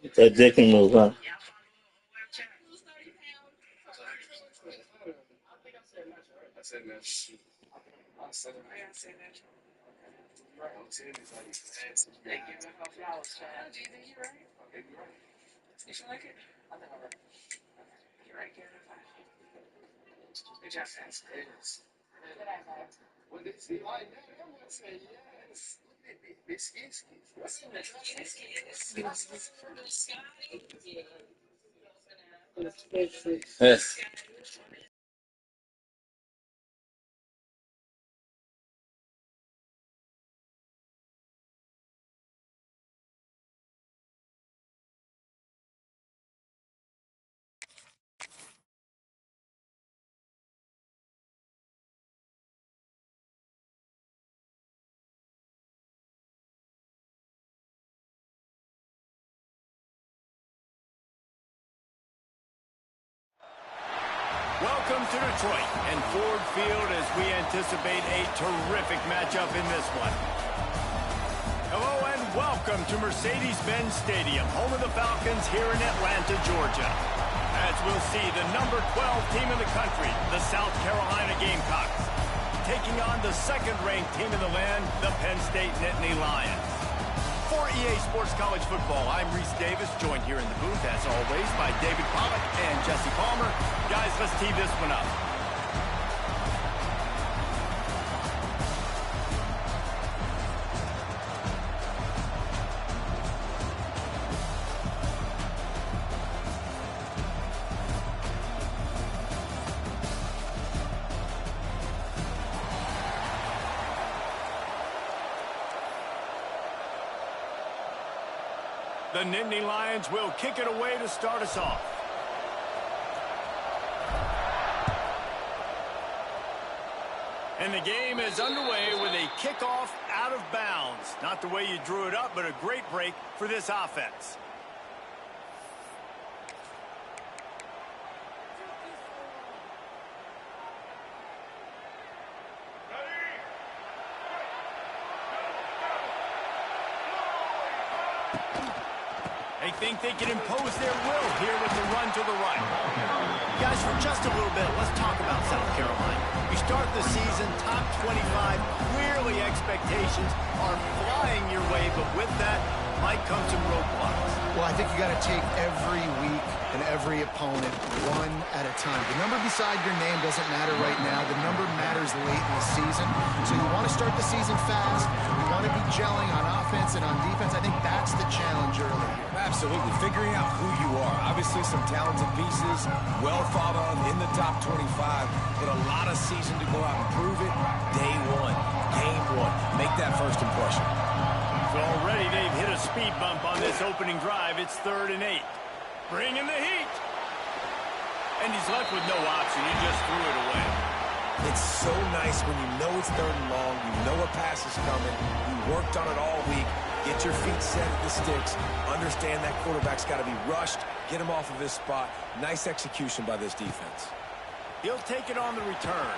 So they can move, huh? Yes. Welcome to Detroit and Ford Field as we anticipate a terrific matchup in this one. Hello and welcome to Mercedes-Benz Stadium, home of the Falcons here in Atlanta, Georgia. As we'll see the number 12 team in the country, the South Carolina Gamecocks, taking on the second-ranked team in the land, the Penn State Nittany Lions. For EA Sports College Football, I'm Reese Davis, joined here in the booth, as always, by David Pollack and Jesse Palmer. Guys, let's tee this one up. The Nittany Lions will kick it away to start us off. And the game is underway with a kickoff out of bounds. Not the way you drew it up, but a great break for this offense. They think they can impose their will here with the run to the right. Guys, for just a little bit, let's talk about South Carolina. You start the season top 25. Clearly expectations are flying your way, but with that might come some roadblocks. Well, I think you got to take every week and every opponent one at a time. The number beside your name doesn't matter right now. The number matters late in the season. So you want to start the season fast. You want to be gelling on offense and on defense. I think that's the challenge early here. Absolutely. Figuring out who you are. Obviously some talented pieces, well thought of in the top 25, but a lot of season to go out and prove it. Day one, game one. Make that first impression. So already they've hit a speed bump on this opening drive. It's 3rd and 8. Bring in the heat. And he's left with no option. He just threw it away. It's so nice when you know it's 3rd and long, you know a pass is coming, you worked on it all week, get your feet set at the sticks, understand that quarterback's got to be rushed, get him off of his spot. Nice execution by this defense. He'll take it on the return.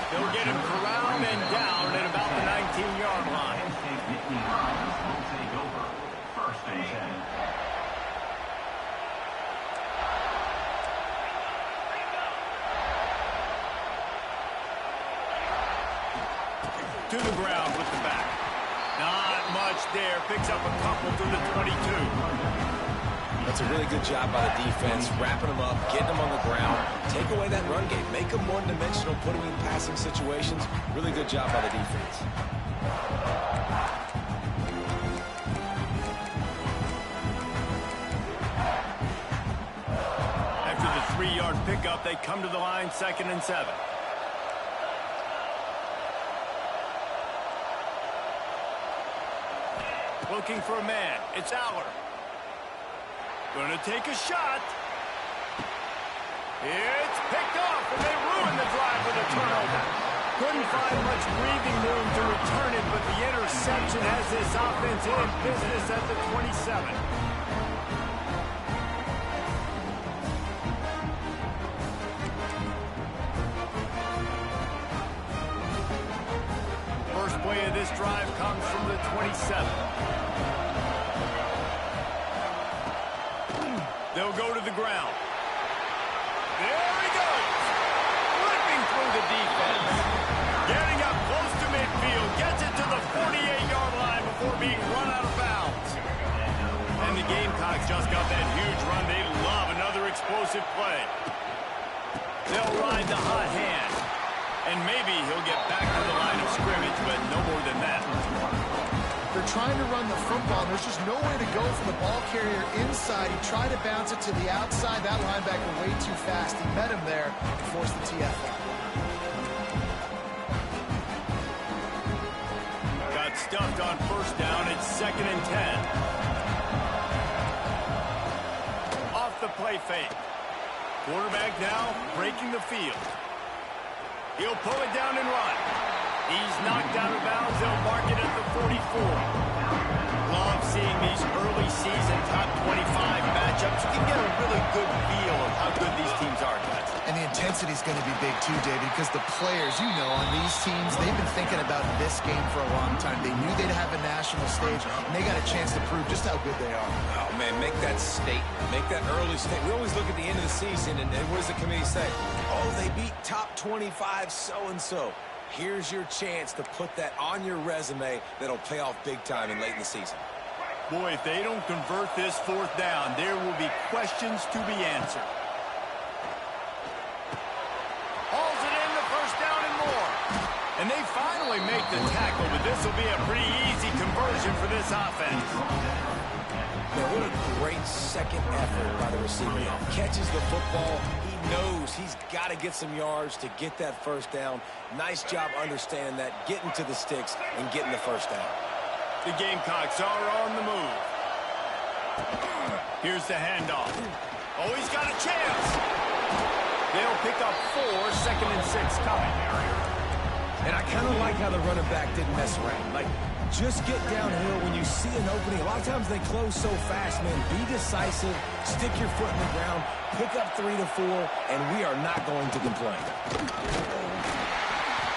They'll get him corralled and down at about the 19-yard line. To the ground with the back. Not much there. Picks up a couple to the 22. That's a really good job by the defense, wrapping them up, getting them on the ground. Take away that run game. Make them one-dimensional, put them in passing situations. Really good job by the defense. After the 3-yard pickup, they come to the line, 2nd and 7. Looking for a man. It's Aller. Going to take a shot. It's picked off, and they ruin the drive with a turnover. Couldn't find much breathing room to return it, but the interception has this offense in business at the 27. this drive comes from the 27. They'll go to the ground. There he goes. Ripping through the defense. Getting up close to midfield. Gets it to the 48-yard line before being run out of bounds. And the Gamecocks just got that huge run. They love another explosive play. They'll ride the hot hand. And maybe he'll get back to the line of scrimmage, but no more than that. They're trying to run the football. There's just nowhere to go for the ball carrier inside. He tried to bounce it to the outside. That linebacker way too fast. He met him there and forced the TFL. Got stuffed on first down. It's 2nd and 10. Off the play fake. Quarterback now breaking the field. He'll pull it down and run. He's knocked out of bounds. They'll mark it at the 44. Love seeing these early season top 25 matchups. You can get a really good feel of how good these teams are, guys. And the intensity is going to be big too, David, because the players, you know, on these teams, they've been thinking about this game for a long time. They knew they'd have a national stage, and they got a chance to prove just how good they are. Oh, man, make that statement. Make that early statement. We always look at the end of the season, and what does the committee say? Oh, they beat top 25 so-and-so. Here's your chance to put that on your resume that'll pay off big time and late in the season. Boy, if they don't convert this 4th down, there will be questions to be answered. Hauls it in, the first down and more. And they finally make the tackle, but this will be a pretty easy conversion for this offense. Man, what a great second effort by the receiver. Catches the football. He knows he's got to get some yards to get that first down. Nice job understanding that, getting to the sticks and getting the first down. The Gamecocks are on the move. Here's the handoff. Oh, he's got a chance. They'll pick up 4, 2nd and 6 coming. And I kind of like how the running back didn't mess around. Like, just get downhill when you see an opening. A lot of times they close so fast, man. Be decisive, stick your foot in the ground, pick up 3 to 4, and we are not going to complain.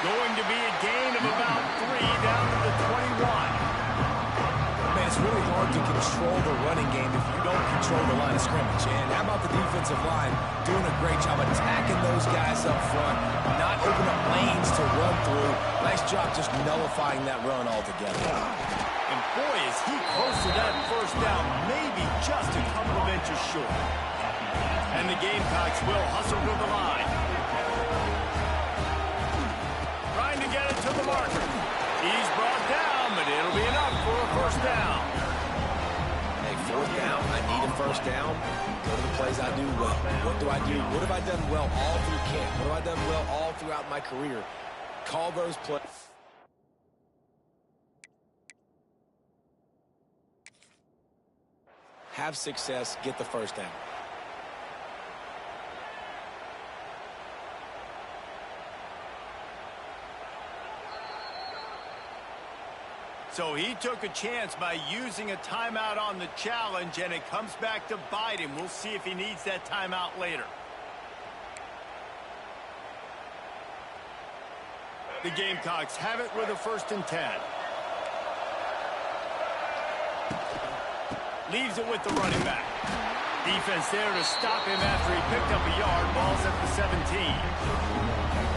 Going to be a gain of about 3 down to the 21. Man, it's really hard to control the running game if you don't control the line of scrimmage. And how about the defensive line doing a great job attacking those guys up front, not open up lanes to run through. Nice job just nullifying that run altogether. And boy, is he close to that first down, maybe just a couple of inches short. And the Gamecocks will hustle to the line. Trying to get it to the marker. He's brought down, but it'll be enough for a first down. Hey, 4th down, I need a first down. Go to the plays I do well. What do I do? What have I done well all through camp? What have I done well all throughout my career? Call those plays. Have success, get the first down. So he took a chance by using a timeout on the challenge, and it comes back to bite him. We'll see if he needs that timeout later. The Gamecocks have it with a 1st and 10. Leaves it with the running back. Defense there to stop him after he picked up a yard. Ball's at the 17.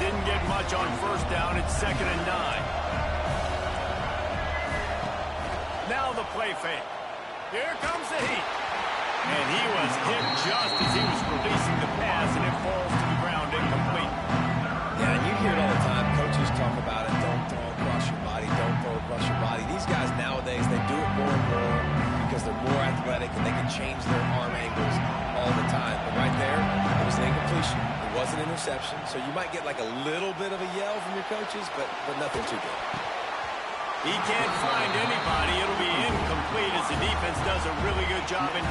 Didn't get much on first down. It's 2nd and 9. Now the play fake. Here comes the heat. And he was hit just as he was releasing the pass, and it falls to the ground incomplete. Yeah, and you hear it all the time. Coaches talk about it. Don't throw across your body. Don't throw across your body. These guys nowadays, they do it more and more because they're more athletic and they can change their arm angles all the time. But right there, it was an incompletion. It was an interception. So you might get like a little bit of a yell from your coaches, but nothing too good. He can't find anybody. It'll be incomplete as the defense does a really good job in...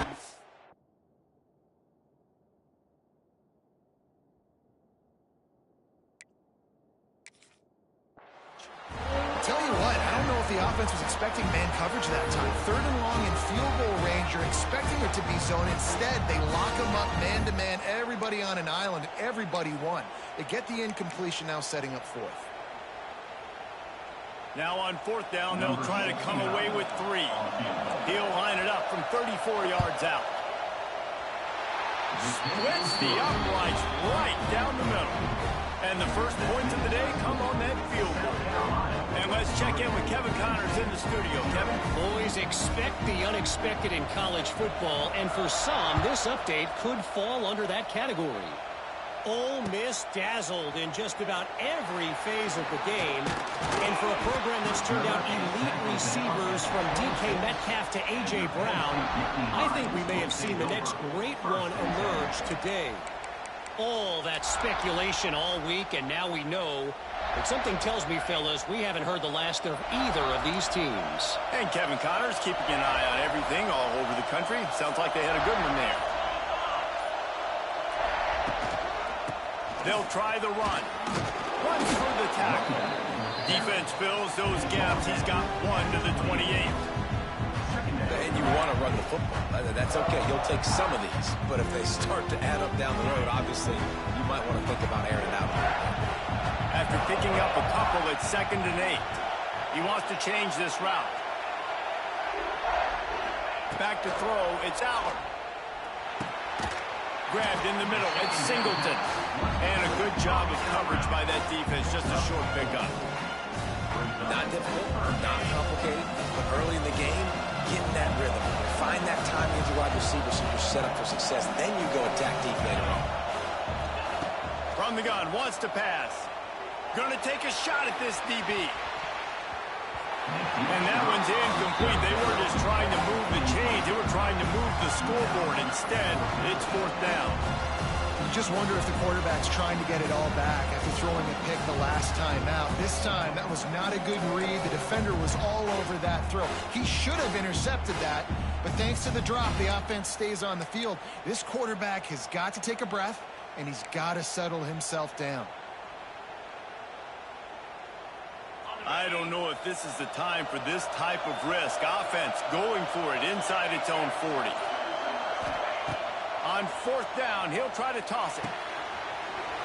Tell you what, I don't know if the offense was expecting man coverage that time. 3rd and long in field goal range. You're expecting it to be zone. Instead, they lock them up man-to-man. Everybody on an island. Everybody won. They get the incompletion, now setting up 4th. Now on 4th down, they'll try to come away with 3. He'll line it up from 34 yards out. Splits the uprights right down the middle. And the first points of the day come on that field goal. And let's check in with Kevin Connors in the studio. Kevin? Boys, expect the unexpected in college football, and for some, this update could fall under that category. Ole Miss dazzled in just about every phase of the game. And for a program that's turned out elite receivers from DK Metcalf to A.J. Brown, I think we may have seen the next great one emerge today. All that speculation all week, and now we know. But something tells me, fellas, we haven't heard the last of either of these teams. And Kevin Connors keeping an eye on everything all over the country. Sounds like they had a good one there. They'll try the run. Runs through the tackle. Defense fills those gaps. He's got 1 to the 28. And you want to run the football. That's okay. You'll take some of these. But if they start to add up down the road, obviously, you might want to think about airing it out. After picking up a couple at 2nd and 8, he wants to change this route. Back to throw. It's Allen. Grabbed in the middle. It's Singleton. And a good job of coverage by that defense. Just a short pickup. Not difficult, not complicated, but early in the game, get in that rhythm. Find that timing as a wide receiver so you're set up for success. Then you go attack deep later on. From the gun, wants to pass. Gonna take a shot at this DB. And that one's incomplete. They were just trying to move the chains. They were trying to move the scoreboard. Instead, it's 4th down. You just wonder if the quarterback's trying to get it all back after throwing a pick the last time out. This time, that was not a good read. The defender was all over that throw. He should have intercepted that, but thanks to the drop, the offense stays on the field. This quarterback has got to take a breath, and he's got to settle himself down. I don't know if this is the time for this type of risk. Offense going for it inside its own 40. On 4th down, he'll try to toss it.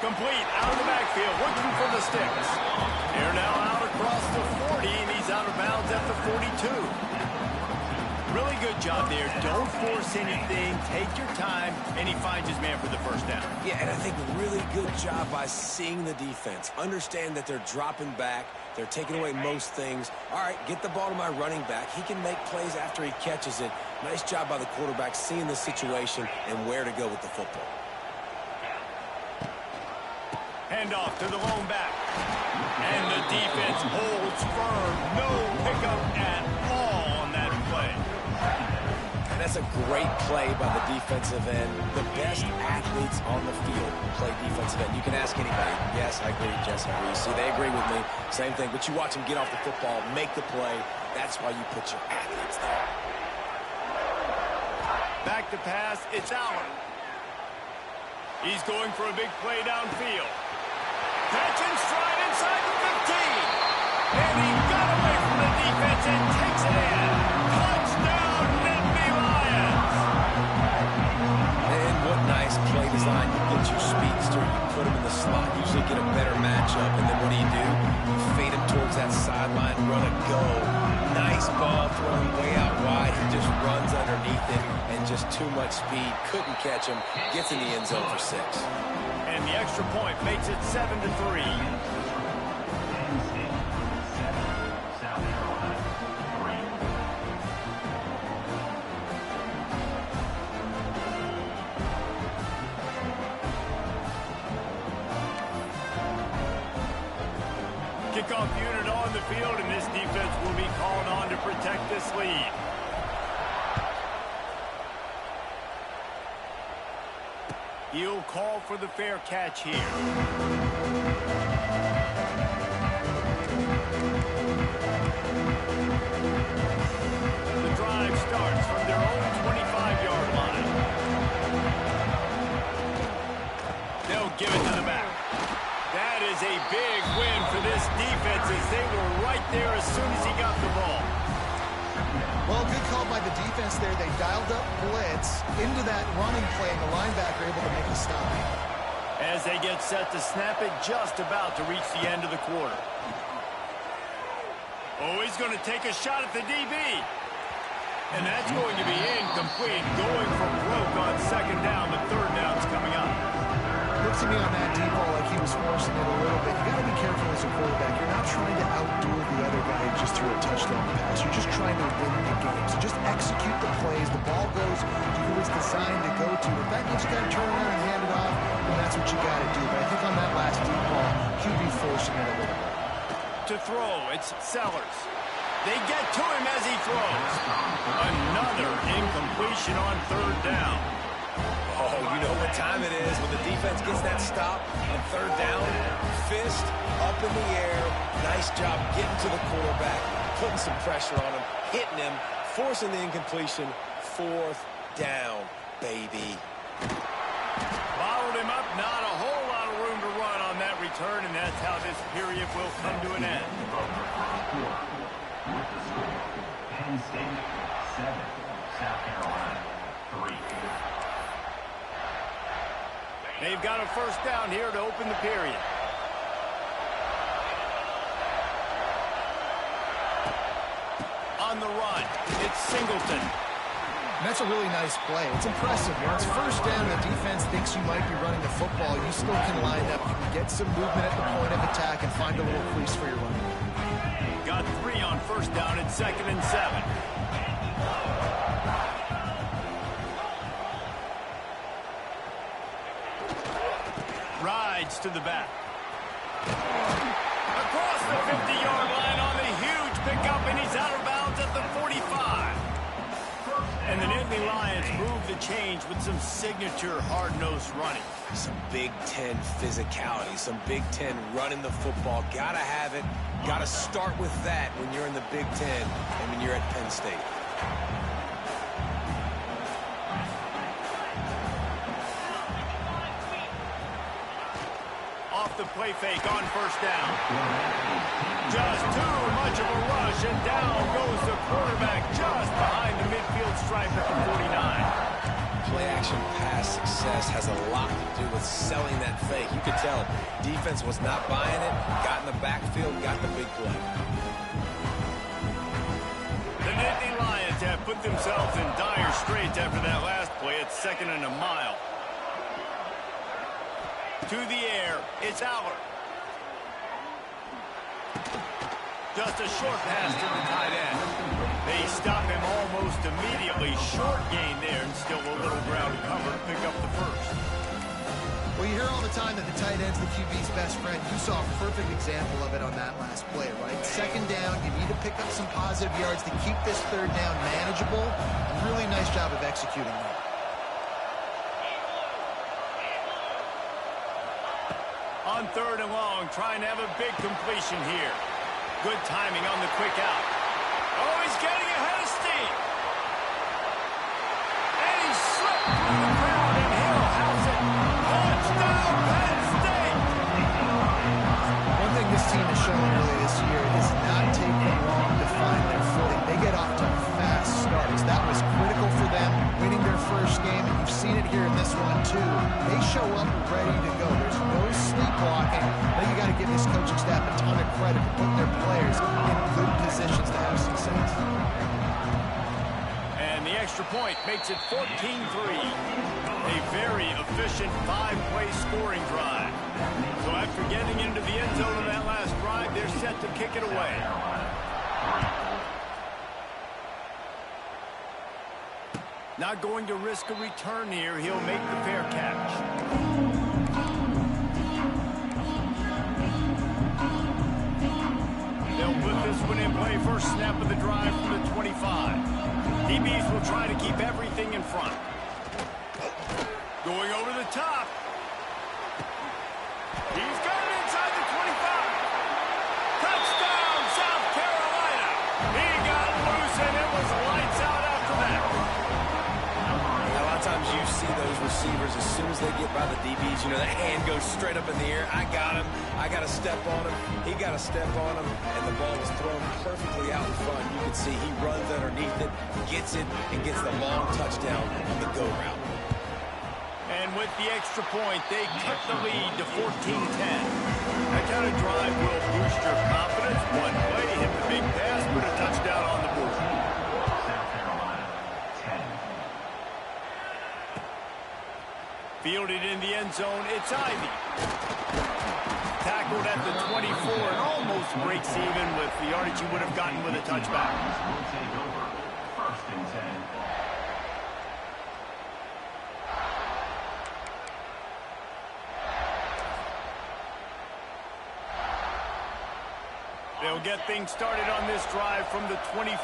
Complete, out of the backfield, looking for the sticks. They're now out across the 40, and he's out of bounds at the 42. Really good job there. Don't force anything. Take your time, and he finds his man for the first down. Yeah, and I think really good job by seeing the defense. Understand that they're dropping back. They're taking away most things. All right, get the ball to my running back. He can make plays after he catches it. Nice job by the quarterback seeing the situation and where to go with the football. Handoff to the lone back. And the defense holds firm. No pickup at all on that play. And that's a great play by the defensive end. The best athletes on the field play defensive end. You can ask anybody. Yes, I agree. Jess agrees. See, they agree with me. Same thing. But you watch them get off the football, make the play. That's why you put your athletes there. Back to pass. It's Allen. He's going for a big play downfield. Catch and stride inside the 15. And he got away from the defense and takes it in. Touchdown, Nittany Lions. And what nice play design. You get your speedster, you put him in the slot, usually get a better matchup. And then what do? You fade him towards that sideline, run a go. Nice ball thrown way out wide. He just runs underneath it and just too much speed. Couldn't catch him. Gets in the end zone for 6. And the extra point makes it 7-3. Kickoff unit on the field, and this defense will be called on to protect this lead. He'll call for the fair catch here. The drive starts from their own 25-yard line. They'll give it to the back. That is a big win for this defense as they were right there as soon as he got the ball. Well, good call by the defense there. They dialed up blitz into that running play, and the linebacker able to make a stop. As they get set to snap it, just about to reach the end of the quarter. Oh, he's going to take a shot at the DB. And that's going to be incomplete, going for broke on second down, but third down's coming up. Looks to me on that deep ball like he was forcing it a little bit. You got to be careful as a quarterback. You're not trying to outdo the other guy who just threw a touchdown pass. You're just trying to win the game. So just execute the plays. The ball goes to who it's designed to go to. If that means you got to turn around and hand it off, then that's what you got to do. But I think on that last deep ball, QB forcing it a little bit. To throw, it's Sellers. They get to him as he throws. Another incompletion on third down. Oh, you know what time it is when the defense gets that stop on third down. Fist up in the air. Nice job getting to the quarterback, putting some pressure on him, hitting him, forcing the incompletion. Fourth down, baby. Followed him up, not a whole lot of room to run on that return, and that's how this period will come to an end. Penn State 7, South Carolina 3. They've got a first down here to open the period. On the run, it's Singleton. And that's a really nice play. It's impressive. When it's first down, the defense thinks you might be running the football. You still can line up. You can get some movement at the point of attack and find a little crease for your running. Got 3 on first down at 2nd and 7. Rides to the back. Across the 50-yard line on the huge pickup, and he's out of bounds at the 45. And the Nittany Lions move the change with some signature hard-nosed running. Some Big Ten physicality, some Big Ten running the football. Gotta have it. Gotta start with that when you're in the Big Ten and when you're at Penn State. Off the play fake on first down. Just too much of a rush, and down goes the quarterback just behind the midfield stripe at the 49. Play-action pass success has a lot to do with selling that fake. You could tell defense was not buying it, got in the backfield, got the big play. The Nittany Lions have put themselves in dire straits after that last play at 2nd and a mile. To the air, it's Aller. Just a short pass to the tight end. They stop him almost immediately. Short gain there, and still a little ground to cover to pick up the first. Well, you hear all the time that the tight end's the QB's best friend. You saw a perfect example of it on that last play, right? Second down, you need to pick up some positive yards to keep this third down manageable. A really nice job of executing that. On third and long, trying to have a big completion here. Good timing on the quick out. Oh, he's getting ahead of steam. And he slipped through the crowd, and Hill has it. Touchdown, Penn State! One thing this team has shown really this year is not taking long to find their footing. They get off to fast starts. That was critical for them, winning their first game, and you've seen it here in this one, too. They show up ready to go. There's no sleepwalking. But you got to give this coaching staff a ton of credit for putting their players in good positions to have success. And the extra point makes it 14-3. A very efficient 5-play scoring drive. So after getting into the end zone of that last drive, they're set to kick it away. Not going to risk a return here. He'll make the fair catch. They'll put this one in play. First snap of the drive from the 25. DBs will try to keep everything in front. Going over the top. He's got it inside the 25. Touchdown, South Carolina. He got loose, and it was lights out after that. A lot of times you see those receivers, as soon as they get by the DBs, you know, the hand goes straight up in the air. I got him. I got to step on him. He got to step on him, and the ball was thrown perfectly out in front. You can see he runs underneath it, gets it, and gets the long touchdown on the go route. And with the extra point, they cut the lead to 14-10. That kind of drive will boost your confidence. One play, hit the big pass, put a touchdown on the board. South Carolina, 10. Fielded in the end zone, it's Ivy. Tackled at the 24 and almost breaks even with the yardage you would have gotten with a touchback. Will take over. First and 10. They'll get things started on this drive from the 24.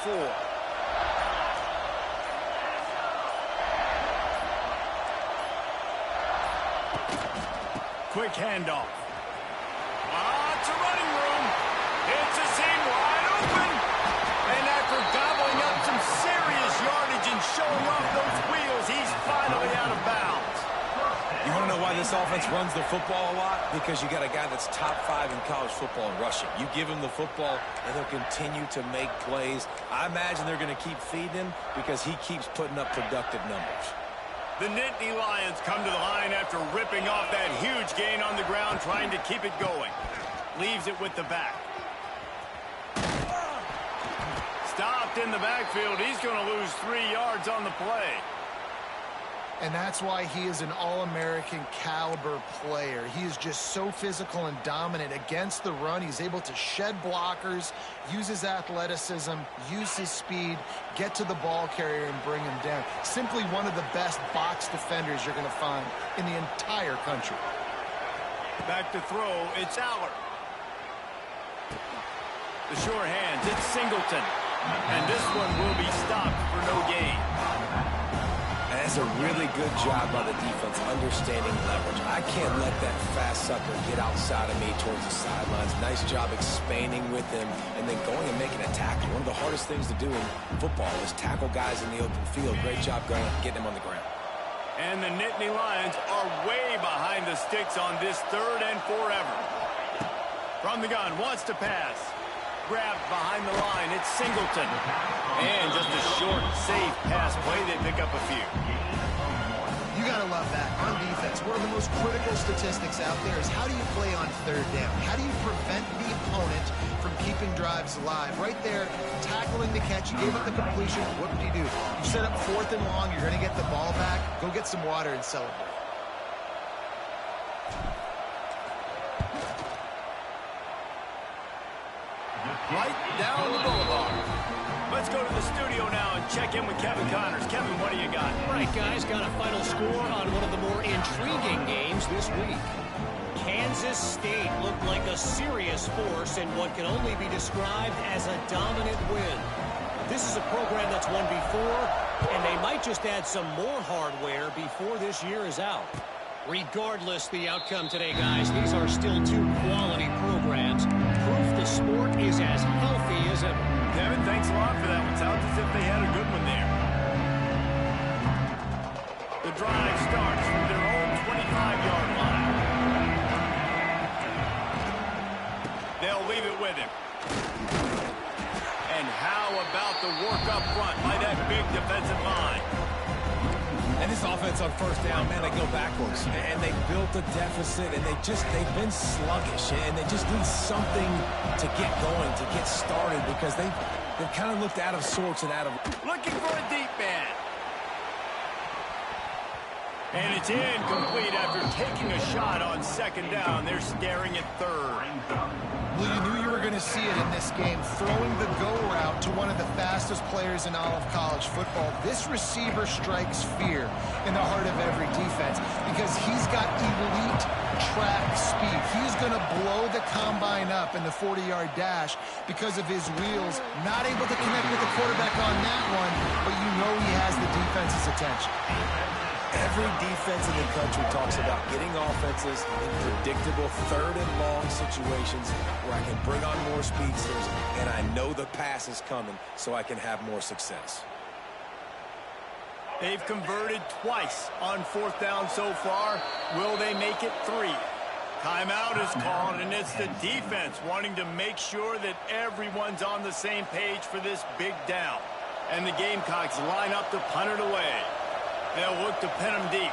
Quick handoff. It's a running room. It's a seam wide open. And after gobbling up some serious yardage and showing off those wheels, he's finally out of bounds. You want to know why this offense runs the football a lot? Because you got a guy that's top 5 in college football in rushing. You give him the football, and he'll continue to make plays. I imagine they're going to keep feeding him because he keeps putting up productive numbers. The Nittany Lions come to the line after ripping off that huge gain on the ground, trying to keep it going. Leaves it with the back. Stopped in the backfield. He's going to lose 3 yards on the play. And that's why he is an All-American caliber player. He is just so physical and dominant against the run. He's able to shed blockers, use his athleticism, use his speed, get to the ball carrier and bring him down. Simply one of the best box defenders you're going to find in the entire country. Back to throw, it's Aller. The sure hands, it's Singleton. And this one will be stopped for no gain. And that's a really good job by the defense, understanding leverage. I can't let that fast sucker get outside of me towards the sidelines. Nice job expanding with him and then going and making a tackle. One of the hardest things to do in football is tackle guys in the open field. Great job going, getting him on the ground. And the Nittany Lions are way behind the sticks on this 3rd and forever. From the gun, wants to pass. Grabbed behind the line, it's Singleton. And just a short, safe pass play, they pick up a few. You gotta love that. On defense, one of the most critical statistics out there is how do you play on 3rd down? How do you prevent the opponent from keeping drives alive? Right there, tackling the catch, you gave up the completion, what did you do? You set up 4th and long, you're gonna get the ball back, go get some water and celebrate. Right down the boulevard. Let's go to the studio now and check in with Kevin Connors. Kevin, what do you got? Right, guys, got a final score on one of the more intriguing games this week. Kansas State looked like a serious force in what can only be described as a dominant win. This is a program that's won before, and they might just add some more hardware before this year is out. Regardless the outcome today, guys, these are still 2 quality programs. Proof the sport is as healthy as ever. Kevin, thanks a lot for that one. Sounds as if they had a good one there. The drive starts from their own 25-yard line. They'll leave it with him. And how about the work up front by that big defensive line? And this offense on 1st down, man, they go backwards. And they built a deficit, and they've been sluggish. And they just need something to get going, to get started, because they've kind of looked out of sorts and out of... Looking for a deep man. And it's incomplete after taking a shot on 2nd down. They're staring at 3rd. Well, you knew you were going to see it in this game, throwing the go route to one of the fastest players in all of college football. This receiver strikes fear in the heart of every defense because he's got elite track speed. He's going to blow the combine up in the 40-yard dash because of his wheels. Not able to connect with the quarterback on that one, but you know he has the defense's attention. Every defense in the country talks about getting offenses in predictable 3rd and long situations where I can bring on more speedsters and I know the pass is coming so I can have more success. They've converted twice on 4th down so far. Will they make it 3? Timeout is called, and it's the defense wanting to make sure that everyone's on the same page for this big down. And the Gamecocks line up to punt it away. They'll look to pin him deep.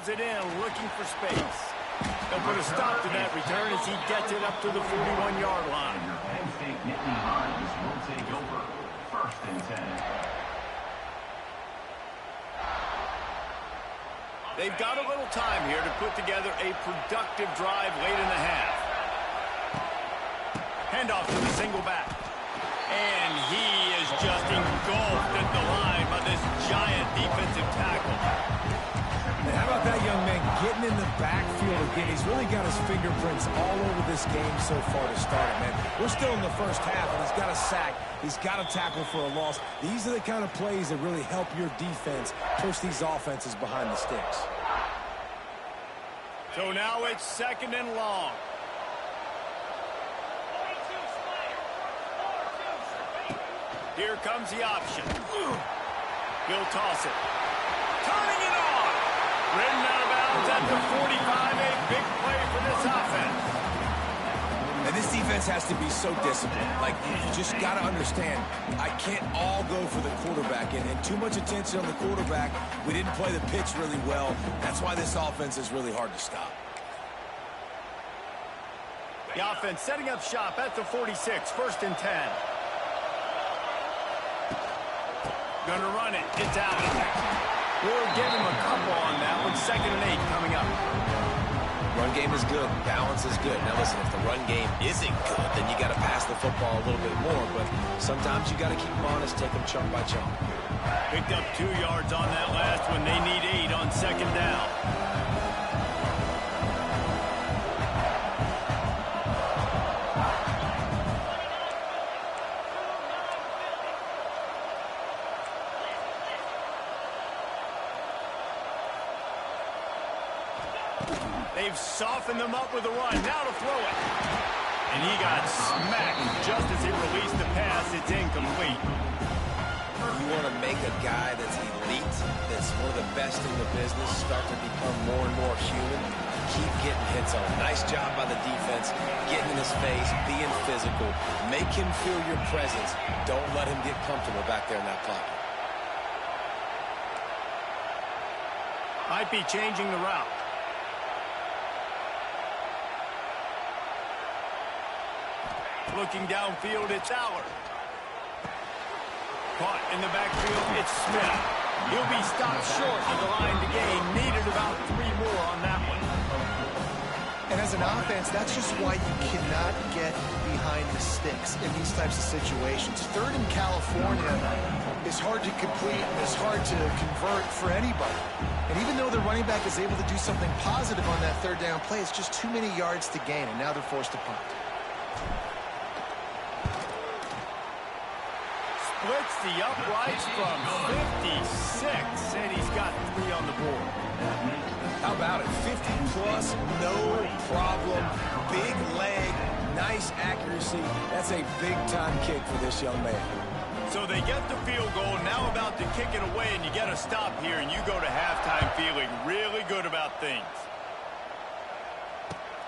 dials it in, looking for space. They'll put a stop to that return as he gets it up to the 41-yard line. Your Penn State Nittany Lions will take over. First and 10. They've got a little time here to put together a productive drive late in the half. Handoff to the single back. And he is just engulfed at the line by this giant defensive tackle. And how about that young man getting in the backfield again? He's really got his fingerprints all over this game so far to start it, man. We're still in the first half, and he's got a sack. He's got a tackle for a loss. These are the kind of plays that really help your defense push these offenses behind the sticks. So now it's 2nd and long. Here comes the option. He'll toss it. Turning it on. Ridden out of bounds at the 45. A big play for this offense. And this defense has to be so disciplined. Like, you just got to understand, I can't all go for the quarterback. And too much attention on the quarterback. We didn't play the pitch really well. That's why this offense is really hard to stop. The offense setting up shop at the 46. 1st and 10. Gonna run it. It's out. We'll give him a couple on that one. 2nd and 8 coming up. Run game is good. Balance is good. Now listen, if the run game isn't good, then you got to pass the football a little bit more. But sometimes you got to keep them honest, take them chunk by chunk. Picked up 2 yards on that last one. They need 8 on 2nd down. They've softened them up with a run. Now to throw it. And he got smacked just as he released the pass. It's incomplete. You want to make a guy that's elite, that's one of the best in the business, start to become more and more human. Keep getting hits on him. Nice job by the defense, getting in his face, being physical. Make him feel your presence. Don't let him get comfortable back there in that pocket. Might be changing the route. Looking downfield, it's Aller. Caught in the backfield, it's Smith. He'll be stopped short of the line to gain. Needed about 3 more on that one. And as an offense, that's just why you cannot get behind the sticks in these types of situations. 3rd in California is hard to complete and is hard to convert for anybody. And even though the running back is able to do something positive on that 3rd down play, it's just too many yards to gain, and now they're forced to punt. Splits the uprights from 56, and he's got 3 on the board. How about it? 50-plus, no problem. Big leg, nice accuracy. That's a big-time kick for this young man. So they get the field goal, now about to kick it away, and you get a stop here, and you go to halftime feeling really good about things.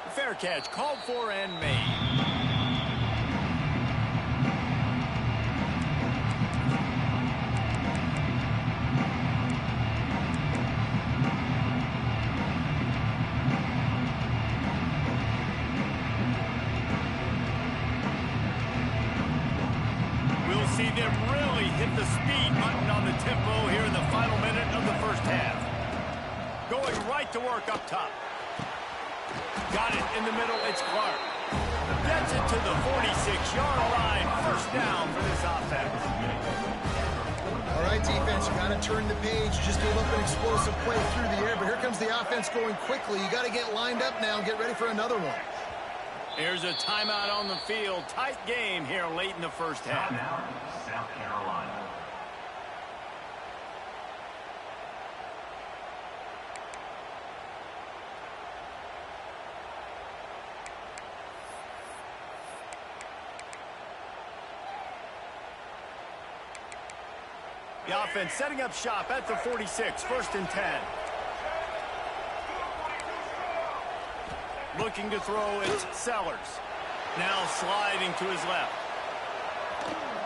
Fair catch, called for and made. See them really hit the speed button on the tempo here in the final minute of the first half. Going right to work up top. Got it in the middle, it's Clark. Gets it to the 46-yard line. 1st down for this offense. All right, defense, you got to turn the page. You just gave up an explosive play through the air, but here comes the offense going quickly. You got to get lined up now and get ready for another one. Here's a timeout on the field. Tight game here late in the first half. Now, South Carolina. The offense setting up shop at the 46. 1st and 10. Looking to throw, it's Sellers. Now sliding to his left.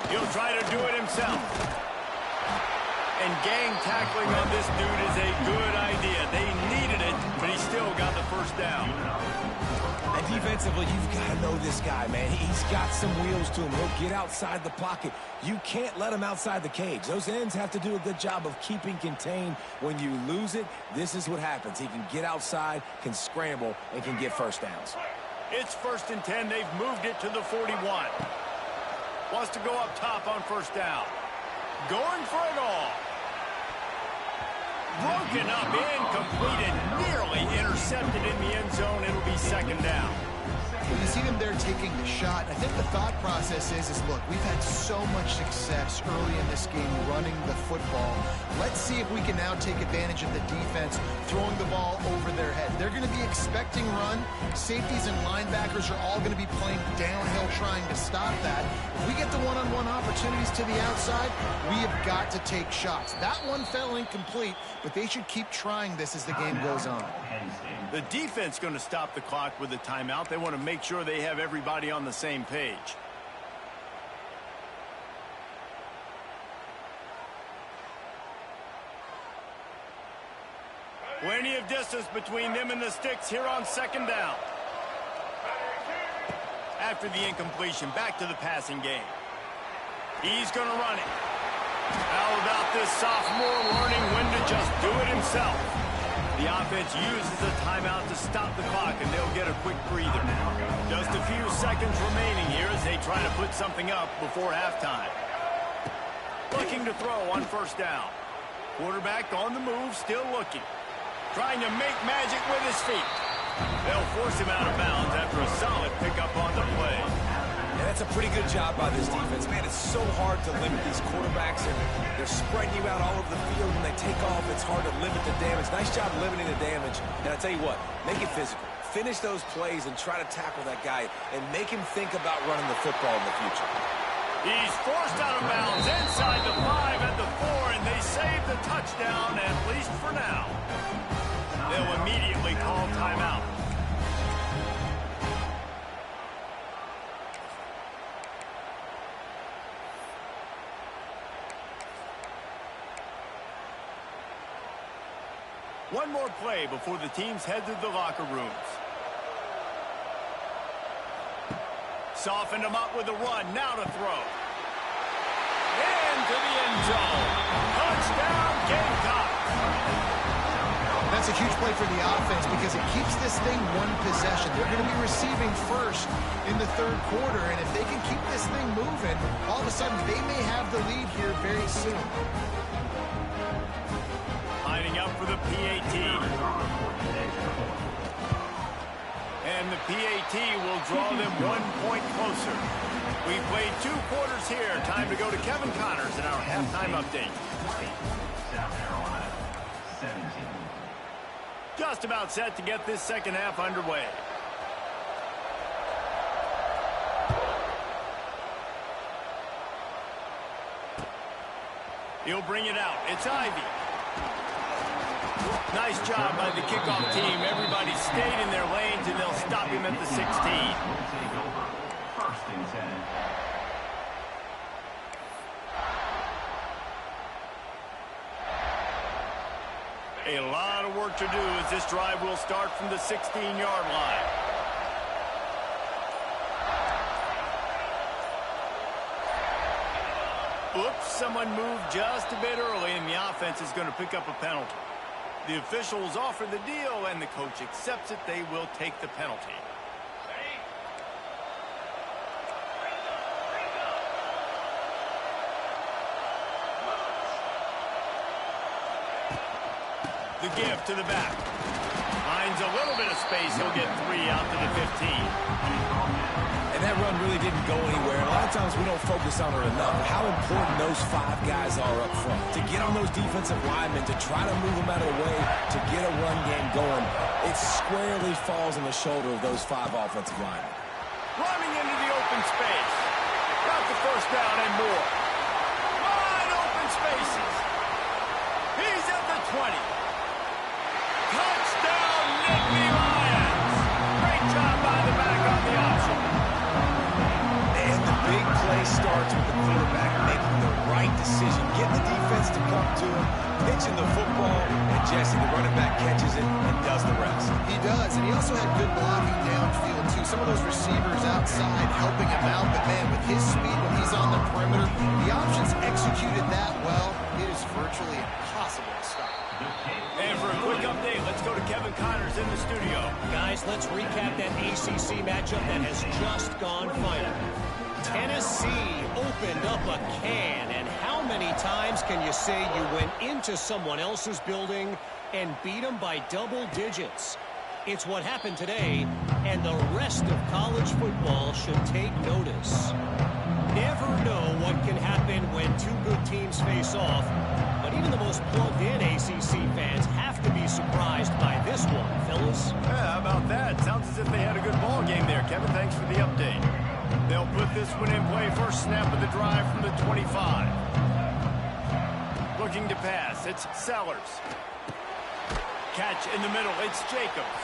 He'll try to do it himself. And gang tackling on this dude is a good idea. They needed it, but he still got the first down. And defensively, you've got to know this guy, man. He's got some wheels to him. He'll get outside the pocket. You can't let him outside the cage. Those ends have to do a good job of keeping contained. When you lose it, this is what happens. He can get outside, can scramble, and can get first downs. It's 1st and 10. They've moved it to the 41. Wants to go up top on first down. Going for it all. Broken up, incomplete, and nearly intercepted in the end zone. It'll be 2nd down. When you see them there taking the shot, I think the thought process is look, we've had so much success early in this game running the football. Let's see if we can now take advantage of the defense throwing the ball over their head. They're going to be expecting run. Safeties and linebackers are all going to be playing downhill trying to stop that. If we get the one-on-one opportunities to the outside, we have got to take shots. That one fell incomplete, but they should keep trying this as the game goes on. The defense going to stop the clock with a timeout. They want to make sure they have everybody on the same page. Plenty of distance between them and the sticks here on 2nd down. After the incompletion, back to the passing game. He's going to run it. How about this sophomore learning when to just do it himself? The offense uses a timeout to stop the clock, and they'll get a quick breather. Just a few seconds remaining here as they try to put something up before halftime. Looking to throw on first down. Quarterback on the move, still looking. Trying to make magic with his feet. They'll force him out of bounds after a solid pickup on the play. And that's a pretty good job by this defense. Man, it's so hard to limit these quarterbacks, and they're spreading you out all over the field. When they take off, it's hard to limit the damage. Nice job limiting the damage. And I tell you what, make it physical. Finish those plays and try to tackle that guy and make him think about running the football in the future. He's forced out of bounds inside the 5 at the 4, and they save the touchdown, at least for now. They'll immediately call timeout. One more play before the teams head to the locker rooms. Softened him up with a run. Now to throw. Into the end zone. Touchdown, Gamecocks. That's a huge play for the offense because it keeps this thing one possession. They're going to be receiving first in the 3rd quarter, and if they can keep this thing moving, all of a sudden they may have the lead here very soon. Lining up for the PAT. And the PAT will draw them 1 point closer. We played 2 quarters here. Time to go to Kevin Connors in our halftime update. South Carolina, 17. Just about set to get this 2nd half underway. He'll bring it out. It's Ivy. Nice job by the kickoff team. Everybody stayed in their lanes, and they'll stop him at the 16. Will take over. 1st and 10. A lot of work to do as this drive will start from the 16-yard line. Oops, someone moved just a bit early, and the offense is going to pick up a penalty. The officials offer the deal, and the coach accepts it. They will take the penalty. The give to the back. Finds a little bit of space. He'll get 3 out to the 15. And that run really didn't go anywhere. A lot of times we don't focus on it enough. How important those 5 guys are up front. To get on those defensive linemen, to try to move them out of the way, to get a run game going, it squarely falls on the shoulder of those 5 offensive linemen. Running into the open space. Got the first down and more. Wide open spaces. He's at the 20. Touchdown, Nittany Lions. Great job by the back on the option. And the big play starts with the quarterback making the right decision, getting the defense defense to come to him, pitching the football, and Jesse, the running back, catches it and does the rest. He does, and he also had good blocking downfield, too. Some of those receivers outside helping him out, but, man, with his speed when he's on the perimeter, the options executed that well, it is virtually impossible to stop. And for a quick update, let's go to Kevin Connors in the studio. Guys, let's recap that ACC matchup that has just gone final. Tennessee opened up a can, and how many times can you say you went into someone else's building and beat them by double digits? It's what happened today, and the rest of college football should take notice. Never know what can happen when two good teams face off, but even the most plugged-in ACC fans have to be surprised by this one, fellas. Yeah, how about that? Sounds as if they had a good ball game there. Kevin, thanks for the update. They'll put this one in play. First snap of the drive from the 25. Looking to pass. It's Sellers. Catch in the middle. It's Jacobs.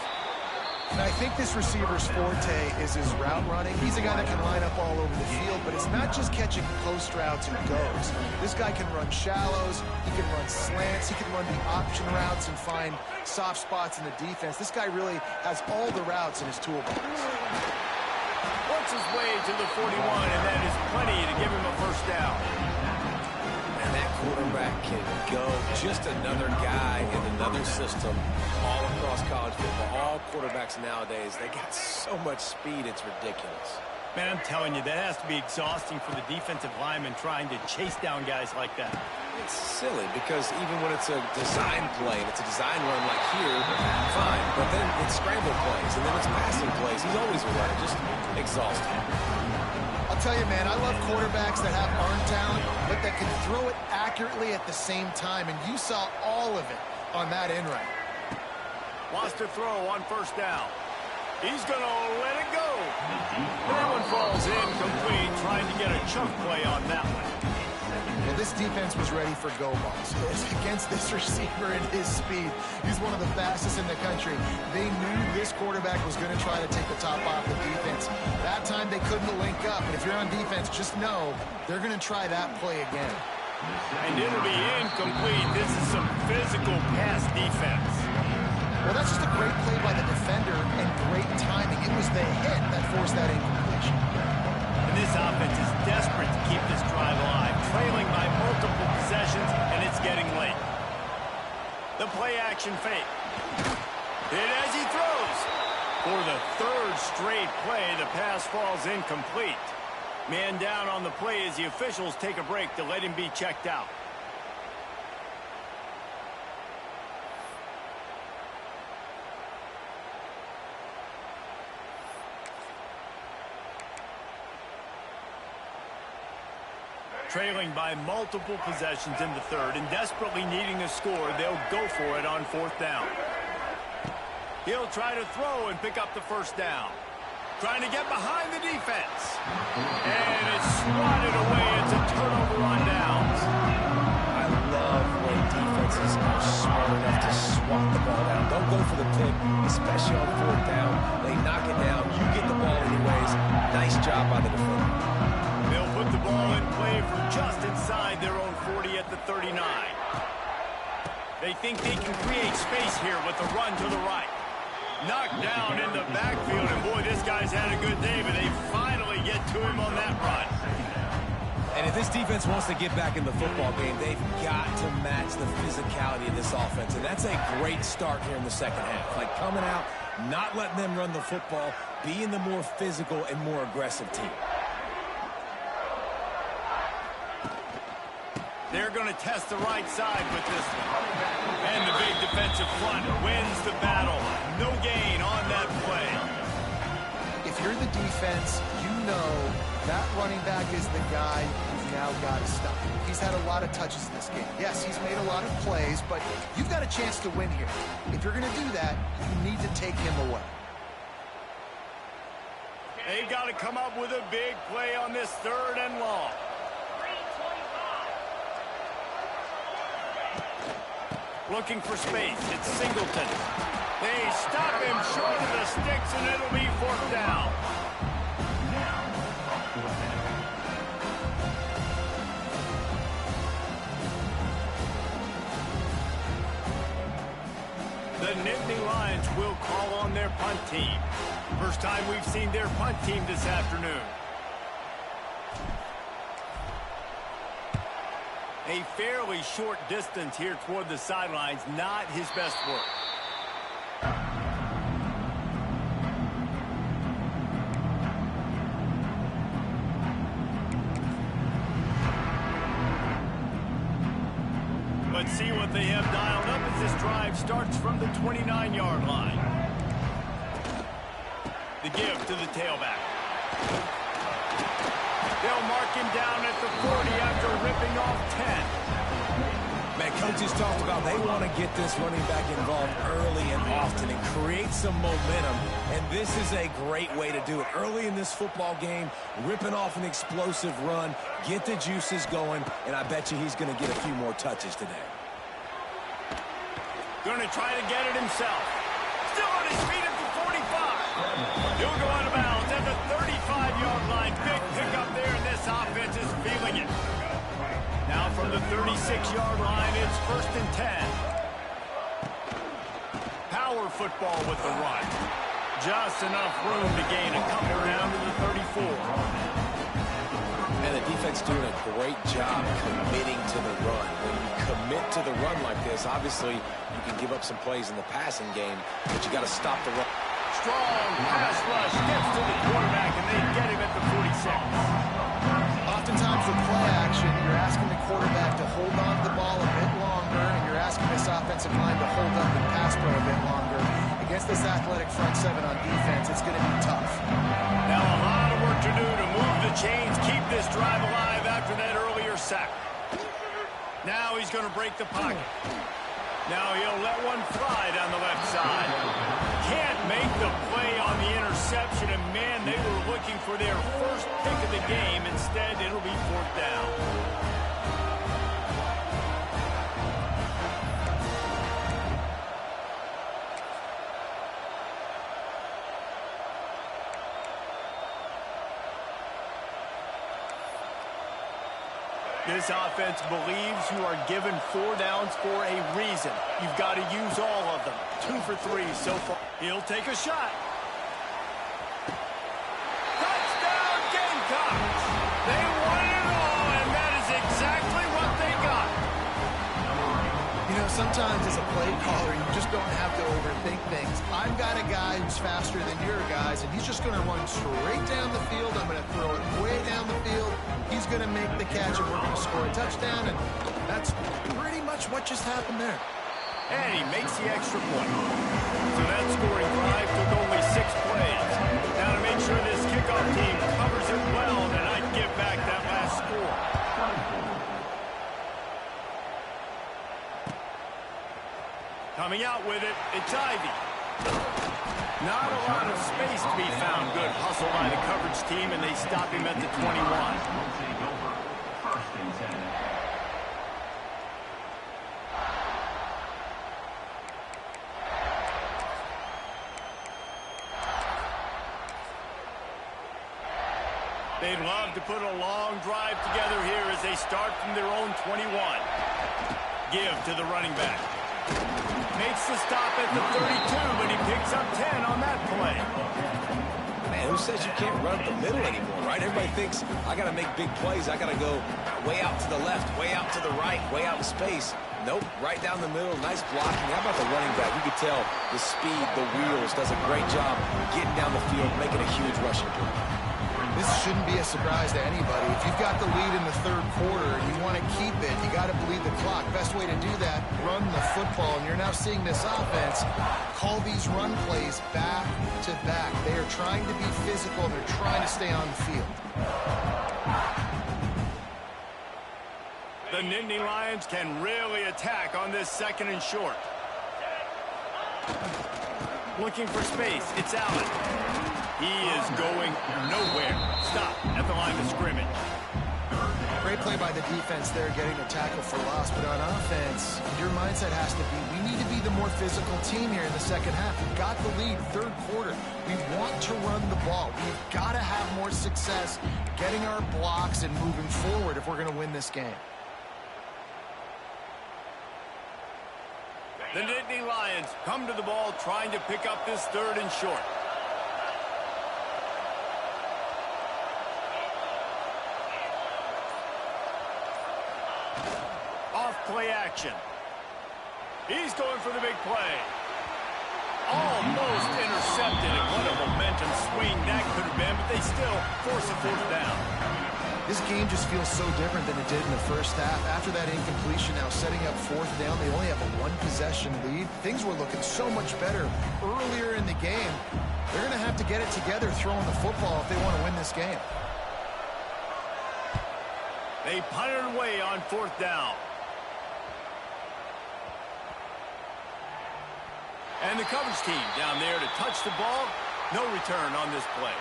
And I think this receiver's forte is his route running. He's a guy that can line up all over the field, but it's not just catching post routes and goes. This guy can run shallows, he can run slants, he can run the option routes and find soft spots in the defense. This guy really has all the routes in his toolbox. Works his way to the 41, and that is plenty to give him a first down. And that quarterback can go. Just another guy in another system all across college football. All quarterbacks nowadays, they got so much speed, it's ridiculous. Man, I'm telling you, that has to be exhausting for the defensive lineman trying to chase down guys like that. It's silly because even when it's a design play and it's a design run like here, fine. But then it's scramble plays and then it's passing plays. He's always a runner, just exhausting. I'll tell you, man, I love quarterbacks that have arm talent, but that can throw it accurately at the same time, and you saw all of it on that in route. Wants to throw on first down. He's going to let it go. That one falls incomplete, trying to get a chunk play on that one. Well, this defense was ready for go balls. Against this receiver and his speed, he's one of the fastest in the country. They knew this quarterback was going to try to take the top off the defense. That time they couldn't link up, but if you're on defense, just know they're going to try that play again. And it'll be incomplete. This is some physical pass defense. Well, that's just a great play by the defender and great timing. It was the hit that forced that incompletion. And this offense is desperate to keep this drive alive, trailing by multiple possessions, and it's getting late. The play-action fake. Hit as he throws. For the third straight play, the pass falls incomplete. Man down on the play as the officials take a break to let him be checked out. Trailing by multiple possessions in the third and desperately needing a score, they'll go for it on fourth down. He'll try to throw and pick up the first down. Trying to get behind the defense. And it's swatted away. It's a turnover on downs. I love when defenses are smart enough to swat the ball down. Don't go for the pick, especially on fourth down. They knock it down. You get the ball anyways. Nice job by the defender. They'll put the ball in play from just inside their own 40 at the 39. They think they can create space here with the run to the right. Knocked down in the backfield, and boy, this guy's had a good day, but they finally get to him on that run. And if this defense wants to get back in the football game, they've got to match the physicality of this offense. And that's a great start here in the second half. Like coming out, not letting them run the football, being the more physical and more aggressive team. They're going to test the right side with this one. And the big defensive front wins the battle. No gain on that play. If you're the defense, you know that running back is the guy you've now got to stop. He's had a lot of touches in this game. Yes, he's made a lot of plays, but you've got a chance to win here. If you're going to do that, you need to take him away. They've got to come up with a big play on this third and long. Looking for space. It's Singleton. They stop him short of the sticks, and it'll be fourth down. The Nittany Lions will call on their punt team. First time we've seen their punt team this afternoon. A fairly short distance here toward the sidelines, not his best work. Let's see what they have dialed up as this drive starts from the 29-yard line. The give to the tailback. They'll mark him down at the 40 after ripping off 10. Man, coaches talked about they want to get this running back involved early and often and create some momentum, and this is a great way to do it. Early in this football game, ripping off an explosive run, get the juices going, and I bet you he's going to get a few more touches today. Going to try to get it himself. Still on his feet at the 45. He'll go out of bounds at the 35-yard line. Big pickup there, and this offense is feeling it. Now from the 36-yard line, it's 1st and 10. Power football with the run. Just enough room to gain a couple down to the 34. And the defense doing a great job committing to the run. When you commit to the run like this, obviously you can give up some plays in the passing game, but you got to stop the run. Strong pass rush gets to the quarterback, and they get him at the 46. Oftentimes with play action, you're asking the quarterback to hold on to the ball a bit longer, and you're asking this offensive line to hold up and pass pro a bit longer. Against this athletic front seven on defense, it's going to be tough. Now a lot of work to do to move the chains, keep this drive alive after that earlier sack. Now he's going to break the pocket. Now he'll let one fly down the left side. Can't make the play on the interception, and man, they were looking for their first pick of the game. Instead, it'll be 4th down. This offense believes you are given 4 downs for a reason. You've got to use all of them. 2 for 3 so far. He'll take a shot. Touchdown Gamecocks! They won it all, and that is exactly what they got. You know, sometimes as a play caller, you just don't have to overthink things. I've got a guy who's faster than your guys, and he's just going to run straight down the field. I'm going to throw it way down the field. He's going to make the catch, and we're going to score a touchdown, and that's pretty much what just happened there. And he makes the extra point. So that scoring drive took only 6 plays. Now to make sure this kickoff team covers it well, then I'd give back that last score. Coming out with it, it's Ivy. Not a lot of space to be found. Good hustle by the coverage team, and they stop him at the 21. Will take over 1st and 10. They'd love to put a long drive together here as they start from their own 21. Give to the running back. Makes the stop at the 32, but he picks up 10 on that play. Man, who says you can't run up the middle anymore, right? Everybody thinks, I got to make big plays. I got to go way out to the left, way out to the right, way out in space. Nope, right down the middle, nice blocking. How about the running back? You could tell the speed, the wheels, does a great job getting down the field, making a huge rushing play. This shouldn't be a surprise to anybody. If you've got the lead in the 3rd quarter and you want to keep it, you got to bleed the clock. Best way to do that, run the football. And you're now seeing this offense call these run plays back to back. They are trying to be physical, and they're trying to stay on the field. The Nittany Lions can really attack on this 2nd and short. Looking for space, it's Allen. He is going nowhere. Stop at the line of scrimmage. Great play by the defense there, getting a tackle for loss. But on offense, your mindset has to be, we need to be the more physical team here in the 2nd half. We've got the lead, 3rd quarter. We want to run the ball. We've got to have more success getting our blocks and moving forward if we're going to win this game. The Nittany Lions come to the ball trying to pick up this 3rd and short. Off play action. He's going for the big play. Almost intercepted, and what a momentum swing that could have been, but they still force a 4th down. This game just feels so different than it did in the first half. After that incompletion, now setting up 4th down, they only have a 1-possession lead. Things were looking so much better earlier in the game. They're going to have to get it together throwing the football if they want to win this game. They punted away on 4th down. And the coverage team down there to touch the ball. No return on this play.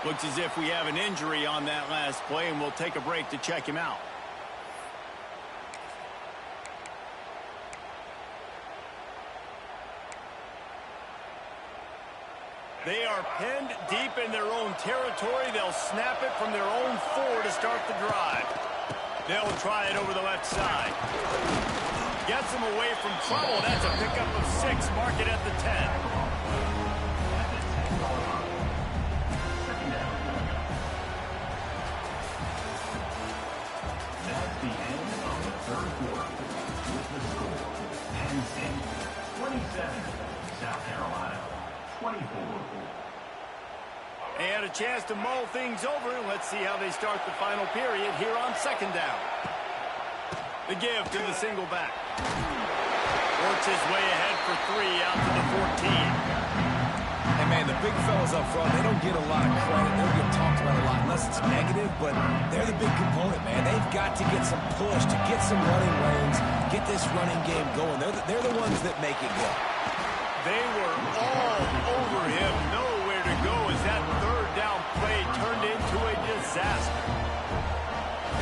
Looks as if we have an injury on that last play, and we'll take a break to check him out. They are pinned deep in their own territory. They'll snap it from their own 4 to start the drive. They'll try it over the left side. Gets them away from trouble. That's a pickup of 6. Mark it at the 10. That's the end of the 3rd quarter. With the score, Penn State 27, South Carolina 24. They had a chance to mull things over. Let's see how they start the final period here on 2nd down. The give to the single back. Works his way ahead for 3 out to the 14. Hey, man, the big fellas up front, they don't get a lot of credit. They don't get talked about a lot unless it's negative, but they're the big component, man. They've got to get some push, to get some running lanes, get this running game going. They're the ones that make it go. They were all over him. Nowhere to go as that 3rd down play turned into a disaster.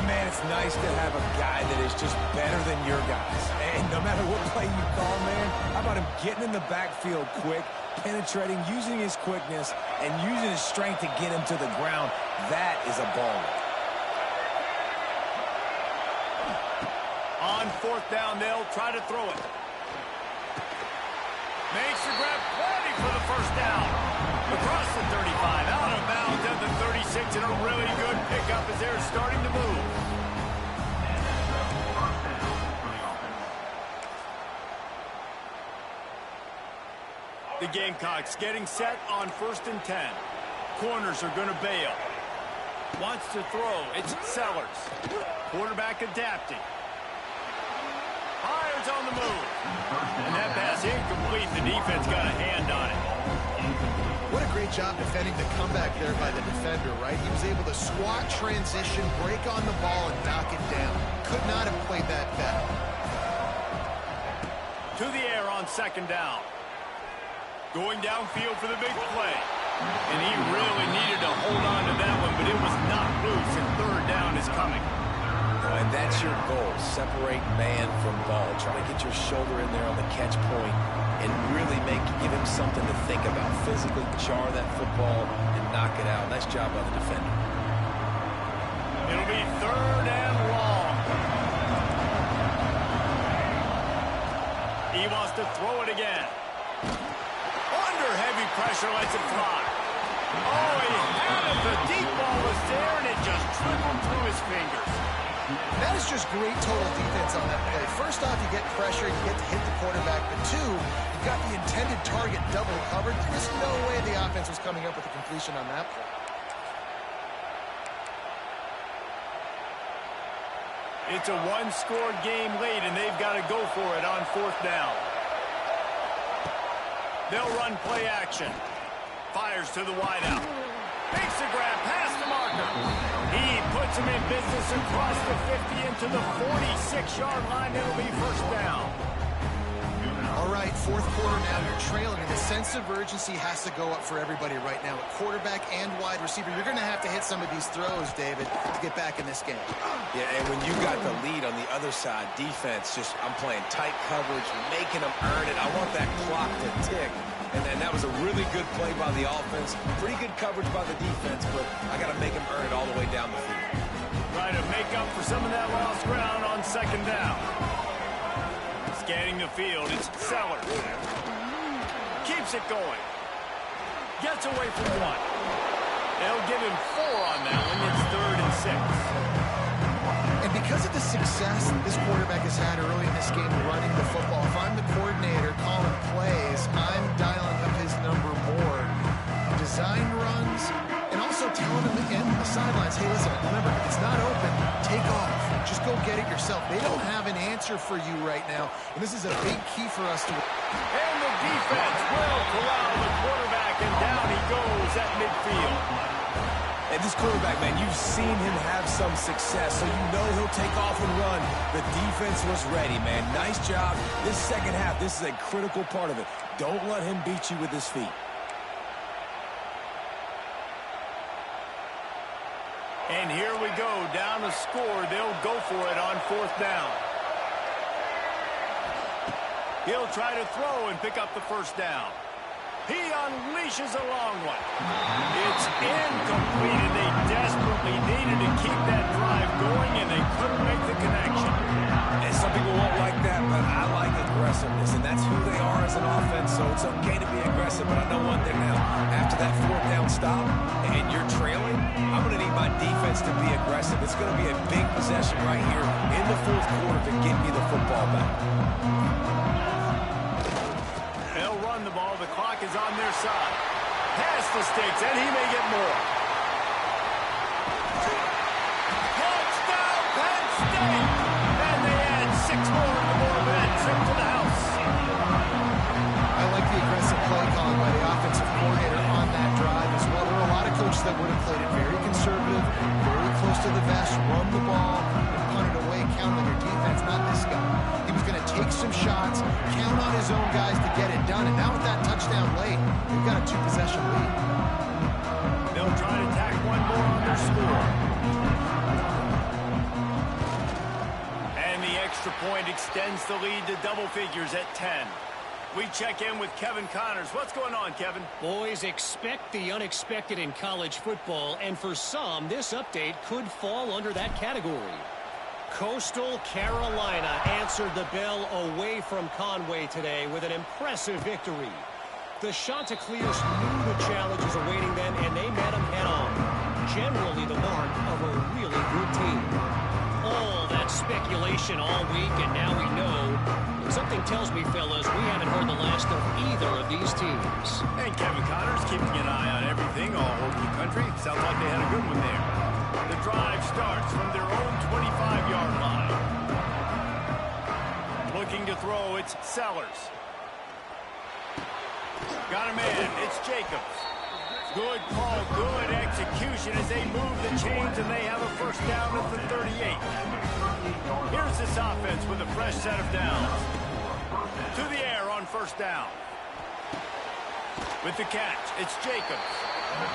And, man, it's nice to have a guy that is just better than your guys. And no matter what play you call, man, how about him getting in the backfield quick, penetrating, using his quickness, and using his strength to get him to the ground. That is a baller. On 4th down, they'll try to throw it. Makes the grab, plenty for the 1st down. Across the 35, out of bounds at the 36, and a really good pickup as they're starting to move. The Gamecocks getting set on 1st and 10. Corners are going to bail. Wants to throw. It's Sellers. Quarterback adapting. Fires on the move. And that pass incomplete. The defense got a hand on it. What a great job defending the comeback there by the defender, right? He was able to squat, transition, break on the ball, and knock it down. Could not have played that better. To the air on 2nd down. Going downfield for the big play. And he really needed to hold on to that one, but it was not loose, and 3rd down is coming. And that's your goal. Separate man from ball. Try to get your shoulder in there on the catch point and really give him something to think about. Physically jar that football and knock it out. Nice job by the defender. It'll be 3rd and long. He wants to throw it again. Under heavy pressure, lets it fly. Oh, he had it. The deep ball was there, and it just trickled through his fingers. That is just great total defense on that play. First off, you get pressure, you get to hit the quarterback, but 2, you got the intended target double covered. There's no way the offense was coming up with a completion on that play. It's a 1-score game late, and they've got to go for it on 4th down. They'll run play action. Fires to the wideout. Makes the grab past the marker. He puts him in business across the 50 into the 46-yard line. It'll be 1st down. All right, 4th quarter now. You're trailing, and the sense of urgency has to go up for everybody right now. At quarterback and wide receiver, you're going to have to hit some of these throws, David, to get back in this game. Yeah, and when you got the lead on the other side, defense, I'm playing tight coverage, making them earn it. I want that clock to tick. And then that was a really good play by the offense. Pretty good coverage by the defense, but I got to make them earn it all the way down the field. Try to make up for some of that lost ground on 2nd down. Scanning the field, it's Sellers. Keeps it going. Gets away from one. They'll give him 4 on that one. It's 3rd and 6. And because of the success this quarterback has had early in this game running the football, if I'm the coordinator calling plays, I'm dialing up his number more. Design runs, and also telling him in the sidelines, hey, listen, remember, if it's not open, take off. Just go get it yourself. They don't have an answer for you right now, and this is a big key for us to... And the defense will corral the quarterback, and down he goes at midfield. And this quarterback, man, you've seen him have some success, so you know he'll take off and run. The defense was ready, man. Nice job. This second half, this is a critical part of it. Don't let him beat you with his feet. And here we go, down a score. They'll go for it on 4th down. He'll try to throw and pick up the 1st down. He unleashes a long one. It's incomplete, and they desperately needed to keep that drive going, and they couldn't make the connection. And some people won't like that, but I like aggressiveness, and that's who they are as an offense, so it's okay to be aggressive. But I know one thing now, after that 4th down stop, and you're trailing, I'm going to need my defense to be aggressive. It's going to be a big possession right here in the 4th quarter to get me the football back. They'll run the ball. The clock is on their side. Pass the sticks, and he may get more. Touchdown, Penn State! And they add 6 more in the Bulldogs trip to the house. I like the aggressive play calling by the offensive coordinator on that drive as well. There are a lot of coaches that would have played it very conservative, very close to the vest, run the ball, and punt it away, count on your defense. Not this guy. He was going to take some shots, count on his own guys to get it done, and now with that touchdown late, they've got a 2-possession lead. They'll try to tack one more on their score. And the extra point extends the lead to double figures at 10. We check in with Kevin Connors. What's going on, Kevin? Boys, expect the unexpected in college football, and for some, this update could fall under that category. Coastal Carolina answered the bell away from Conway today with an impressive victory. The Chanticleers knew the challenges awaiting them, and they met them head-on. Generally the mark of a really good team. All that speculation all week, and now we know. Something tells me, fellas, we haven't heard the last of either of these teams. And Kevin Connors keeping an eye on everything all over the country. Sounds like they had a good one there. The drive starts from their own 25-yard line. Looking to throw, it's Sellers. Got a man, it's Jacobs. Good call, good execution as they move the chains, and they have a 1st down at the 38. Here's this offense with a fresh set of downs. To the air on 1st down. With the catch, it's Jacobs.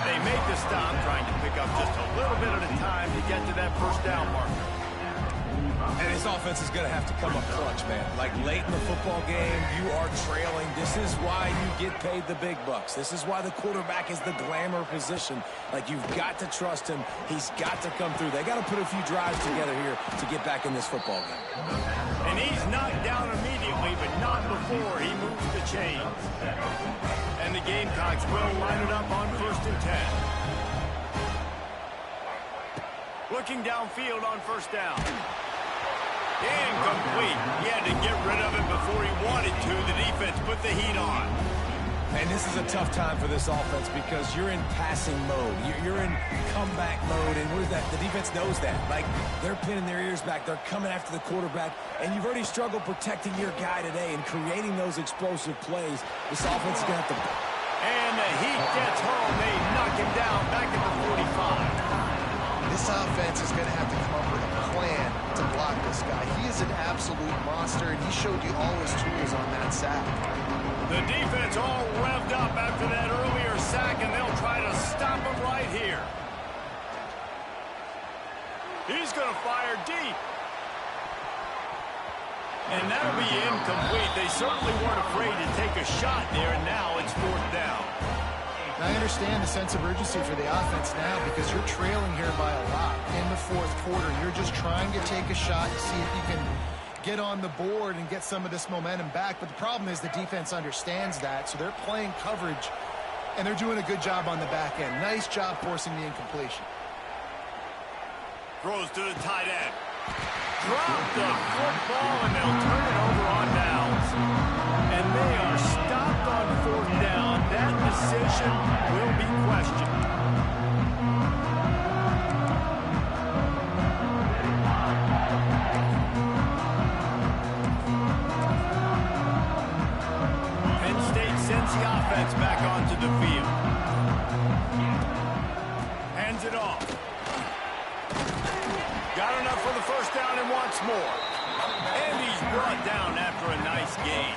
They make the stop, trying to pick up just a little bit at a time to get to that 1st down marker. And his offense is going to have to come up clutch, man. Like late in the football game, you are trailing. This is why you get paid the big bucks. This is why the quarterback is the glamour position. Like, you've got to trust him. He's got to come through. They got to put a few drives together here to get back in this football game. And he's knocked down immediately, but not before he moves the chains. And the Gamecocks will line it up on 1st and 10. Looking downfield on 1st down. Incomplete. He had to get rid of it before he wanted to. The defense put the heat on. And this is a tough time for this offense because you're in passing mode. You're in comeback mode, and what is that? The defense knows that. Like, they're pinning their ears back. They're coming after the quarterback, and you've already struggled protecting your guy today and creating those explosive plays. This offense is going to have to... And the heat gets home. They knock him down back at the 45. This offense is going to have to come up with a plan to block this guy. He is an absolute monster, and he showed you all his tools on that sack. The defense all revved up after that earlier sack, and they'll try to stop him right here. He's going to fire deep. And that'll be incomplete. They certainly weren't afraid to take a shot there, and now it's 4th down. I understand the sense of urgency for the offense now because you're trailing here by a lot in the 4th quarter. You're just trying to take a shot to see if you can get on the board and get some of this momentum back. But the problem is the defense understands that, so they're playing coverage, and they're doing a good job on the back end. Nice job forcing the incompletion. Throws to the tight end. Drop the football, and they'll turn it over on downs. And they are stopped on 4th down. That decision will be questioned. Penn State sends the offense back onto the field. Hands it off. Got enough for the first down and wants more. And he's brought down after a nice gain.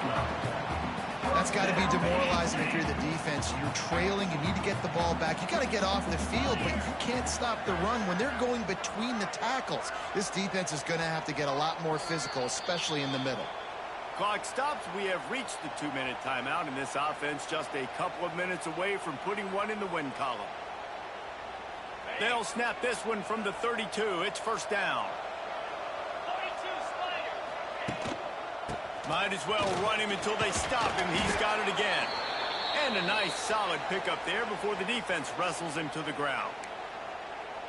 That's got to be demoralizing if you're the defense. You're trailing. You need to get the ball back. You got to get off the field, but you can't stop the run when they're going between the tackles. This defense is going to have to get a lot more physical, especially in the middle. Clock stops. We have reached the 2-minute timeout, and this offense just a couple of minutes away from putting one in the win column. They'll snap this one from the 32. It's first down. Might as well run him until they stop him. He's got it again. And a nice solid pickup there before the defense wrestles him to the ground.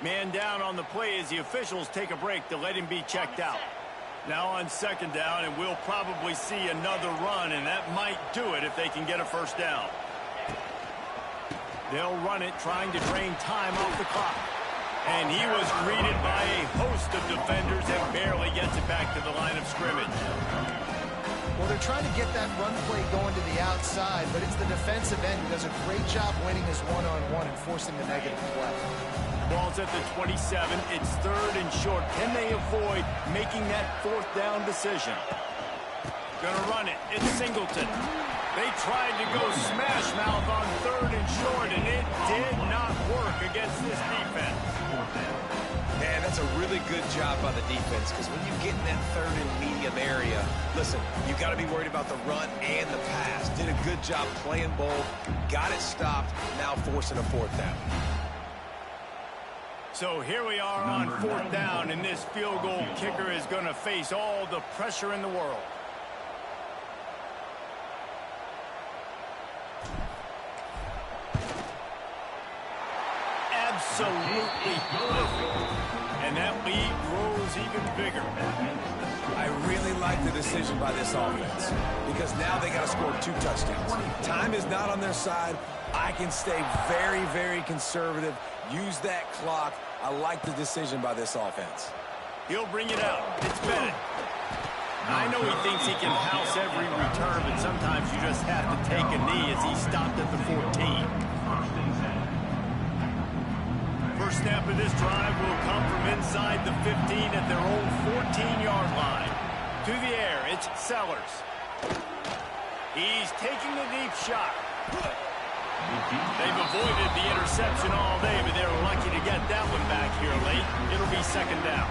Man down on the play as the officials take a break to let him be checked out. Now on 2nd down, and we'll probably see another run, and that might do it if they can get a first down. They'll run it, trying to drain time off the clock. And he was greeted by a host of defenders and barely gets it back to the line of scrimmage. Well, they're trying to get that run play going to the outside, but it's the defensive end who does a great job winning his one-on-one and forcing the negative play. Ball's at the 27. It's 3rd and short. Can they avoid making that 4th down decision? Gonna run it. It's Singleton. They tried to go smash mouth on 3rd and short, and it did not work against this defense. Man, that's a really good job by the defense, because when you get in that 3rd and medium area, listen, you got to be worried about the run and the pass. Did a good job playing both, got it stopped, now forcing a 4th down. So here we are on 4th down, and this field goal kicker is going to face all the pressure in the world. Absolutely perfect. And that lead grows even bigger. I really like the decision by this offense, because now they got to score 2 touchdowns. Time is not on their side. I can stay very, very conservative, use that clock. I like the decision by this offense. He'll bring it out. It's Bennett. I know he thinks he can house every return, but sometimes you just have to take a knee as he stopped at the 14. First snap of this drive will come from inside the 15 at their own 14-yard line. To the air, it's Sellers. He's taking a deep shot. They've avoided the interception all day, but they were lucky to get that one back here late. It'll be 2nd down.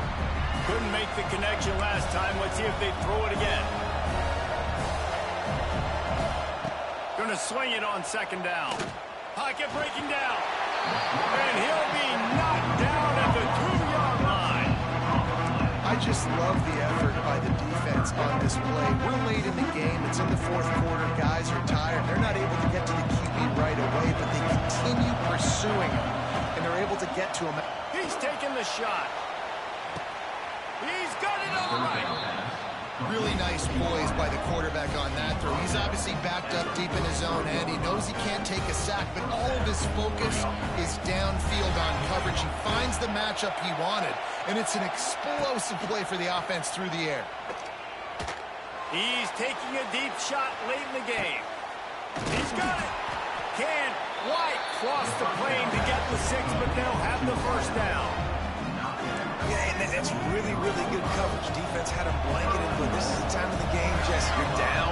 Couldn't make the connection last time. Let's see if they throw it again. Going to swing it on 2nd down. Pocket breaking down. And he'll be knocked down at the 2-yard line. I just love the effort by the defense on this play. We're late in the game. It's in the 4th quarter. Guys are tired. They're not able to get to the QB right away, but they continue pursuing him, and they're able to get to him. He's taking the shot. He's got it all right. Really nice poise by the quarterback on that throw. He's obviously backed up deep in his own end. He knows he can't take a sack, but all of his focus is downfield on coverage. He finds the matchup he wanted, and it's an explosive play for the offense through the air. He's taking a deep shot late in the game. He's got it. Can White cross the plane to get the 6, but they'll have the first down. Yeah, and that's really, really good coverage. Defense had him blanketed, but this is the time of the game, Jesse. You're down.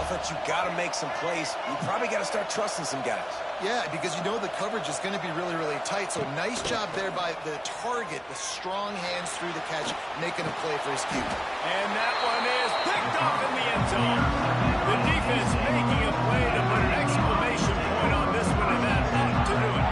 Offense, you got to make some plays. You probably got to start trusting some guys. Yeah, because you know the coverage is going to be really, really tight. So nice job there by the target, the strong hands through the catch, making a play for his QB. And that one is picked off in the end zone. The defense making a play to put an exclamation point on this one, and that ought to do it.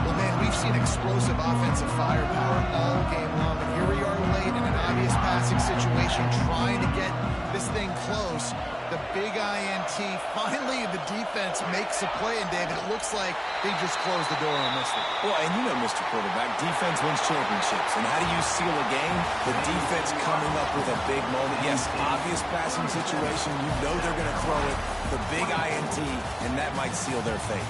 Well, man, we've seen explosive offensive firepower all game long, and here we are late in an obvious passing situation. situation, trying to get this thing close. The big INT, finally the defense makes a play, and David, it looks like they just closed the door on this one. Well, and you know, Mr. Quarterback, defense wins championships. And how do you seal a game? The defense coming up with a big moment. Yes, obvious passing situation. You know they're going to throw it. The big INT, and that might seal their fate.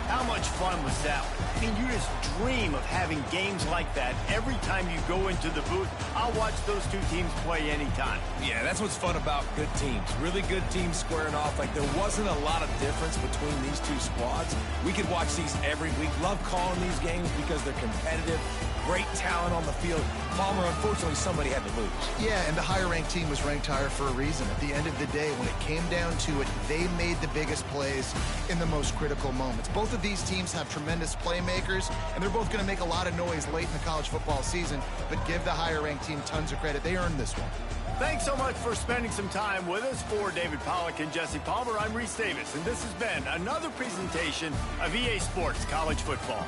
How much fun was that one? I mean, you just dream of having games like that every time you go into the booth. I'll watch those two teams play anytime. Yeah, that's what's fun about good teams. Really good teams squaring off. Like, there wasn't a lot of difference between these two squads. We could watch these every week. Love calling these games because they're competitive. Great talent on the field. Palmer, unfortunately, somebody had to lose. Yeah, and the higher-ranked team was ranked higher for a reason. At the end of the day, when it came down to it, they made the biggest plays in the most critical moments. Both of these teams have tremendous playmakers, and they're both going to make a lot of noise late in the college football season, but give the higher-ranked team tons of credit. They earned this one. Thanks so much for spending some time with us. For David Pollack and Jesse Palmer, I'm Reese Davis, and this has been another presentation of EA Sports College Football.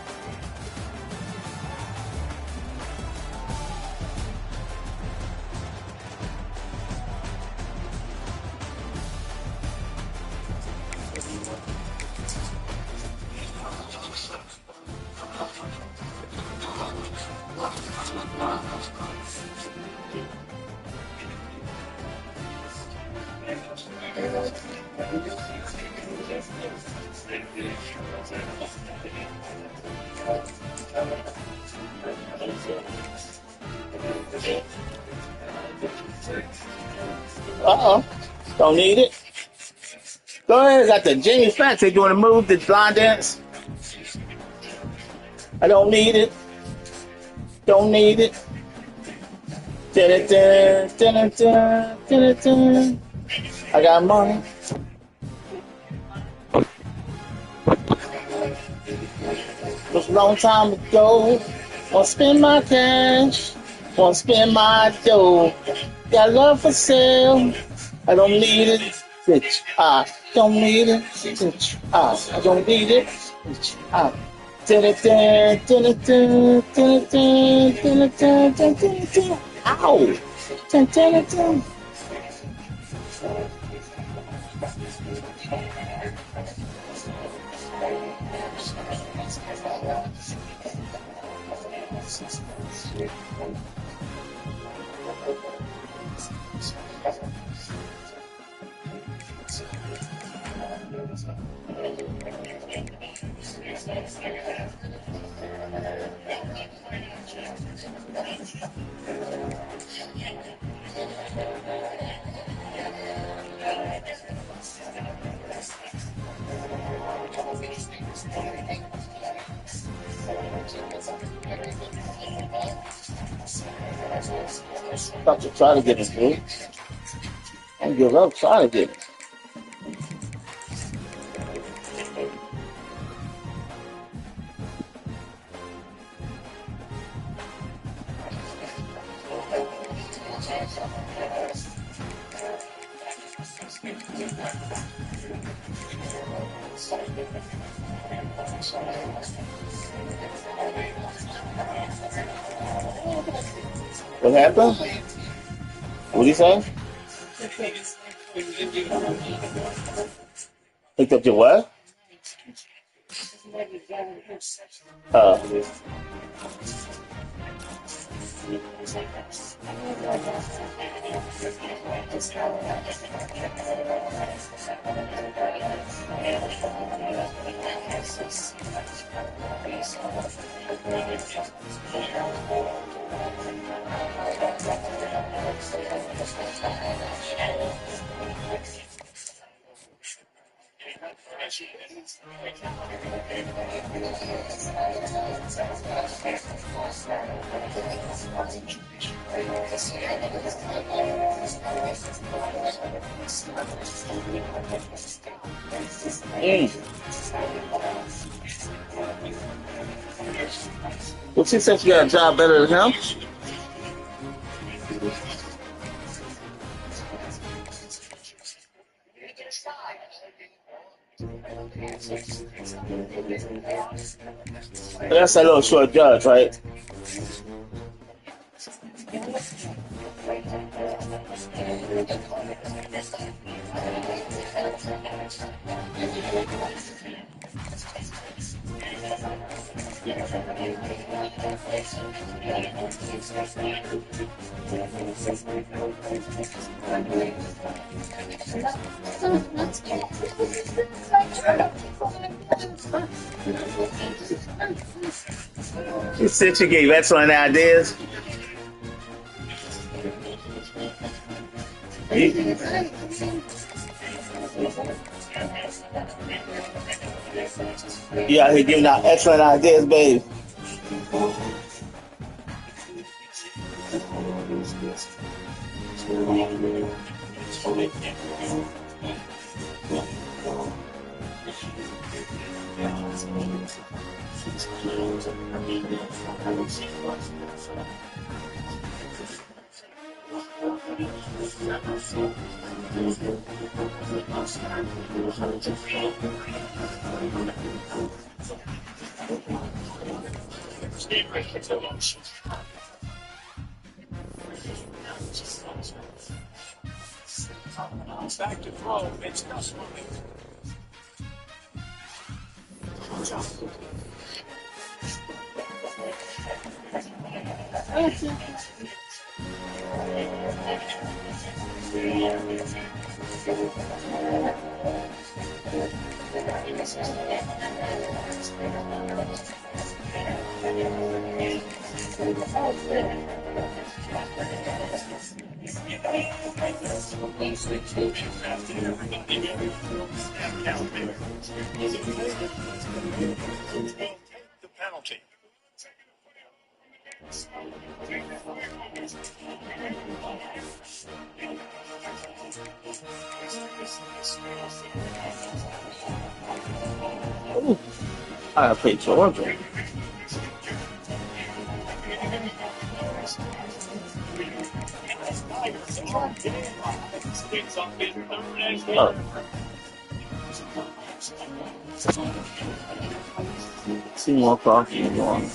Don't need it. Go ahead, got the Jimmy Fats. They doing a move, the line dance. I don't need it. Don't need it. Dun-dun-dun, dun-dun-dun, dun-dun-dun. I got money. It was a long time ago. Won't spend my cash. Won't spend my dough. Got love for sale. I don't need it, bitch. I don't need it, bitch. I don't need it, bitch. Ow! About to try to get it, dude. Don't give up, try to get it. What happened? What did he say? Picked up your what? Well, she said she got a job better than him. That's a little short judge, right? You said you gave excellent ideas. You out here giving out excellent ideas, babe. Back to throw. It's Gus moving. The penalty. Ooh, I gotta play Georgia. Oh. See more coffee going.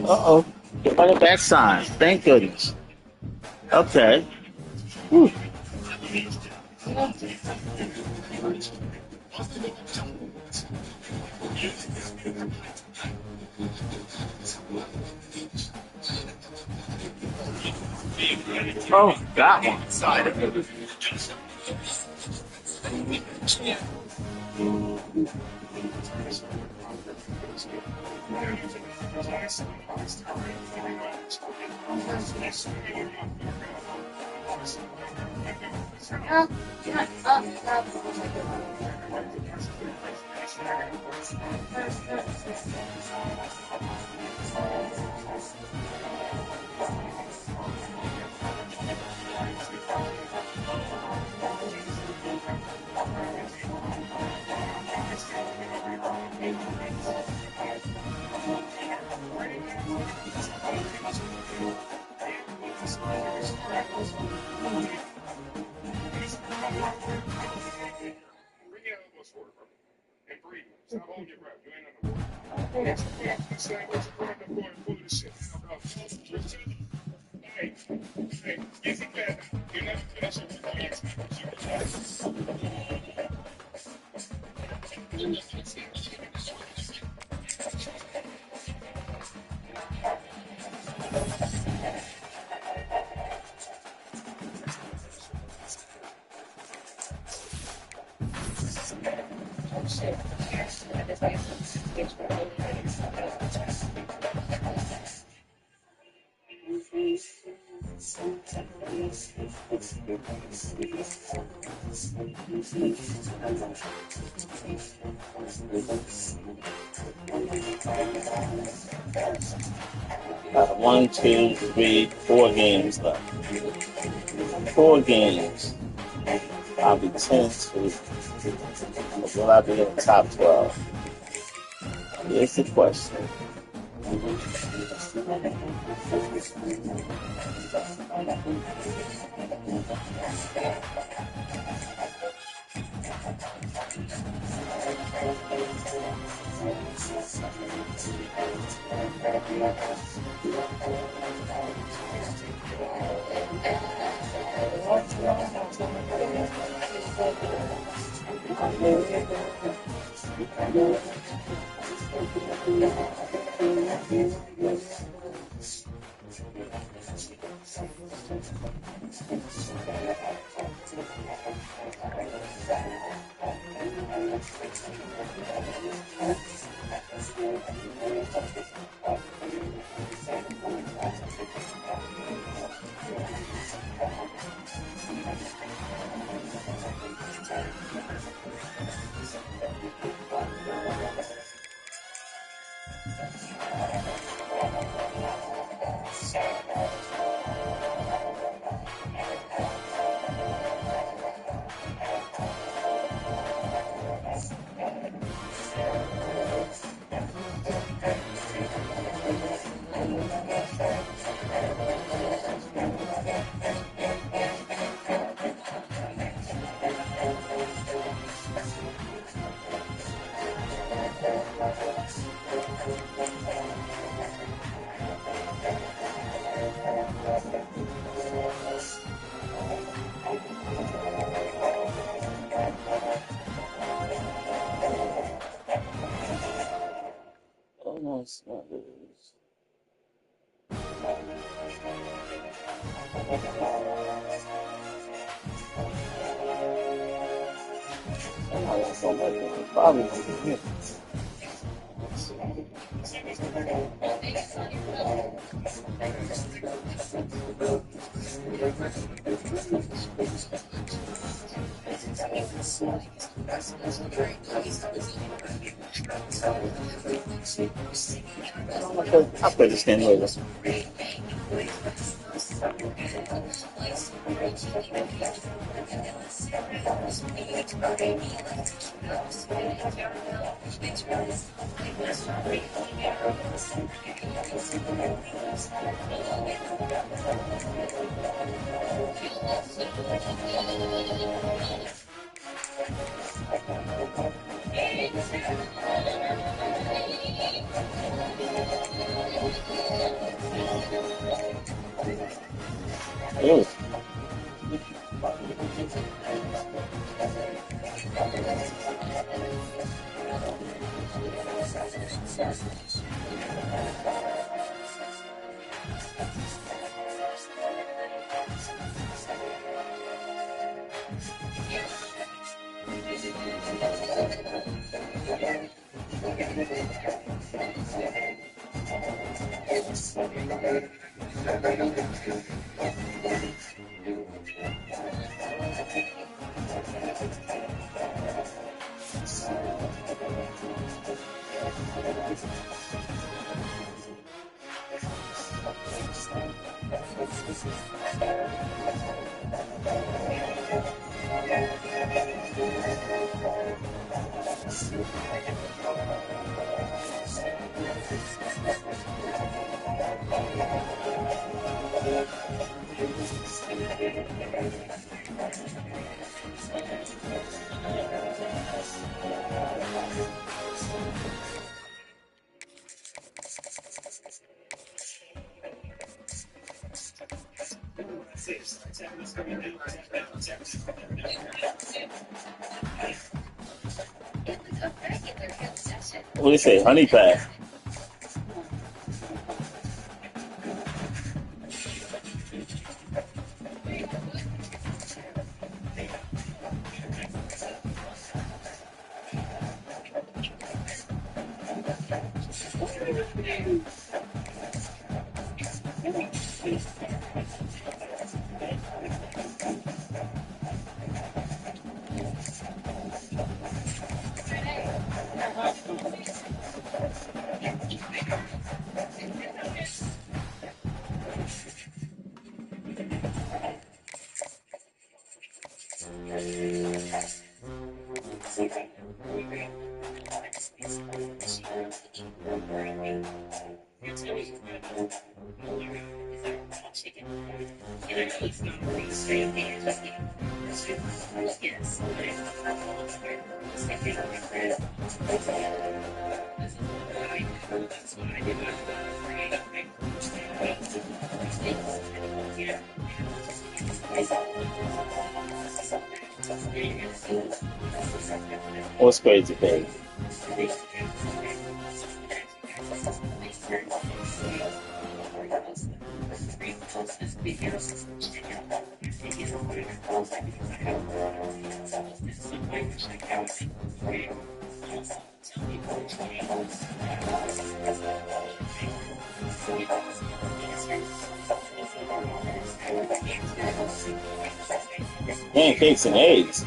Uh-oh. Get running back signs. Thank goodness. Okay. Whew. Oh, got one. One, two, three, 4 games left. 4 games. I'll be 10-2. Will I be in the top 12? Here's the question. Oh no, it's not this. Probably. I'll play this game later. Ooh. What do you say? Honey pack. What's crazy, babe? Pancakes and eggs.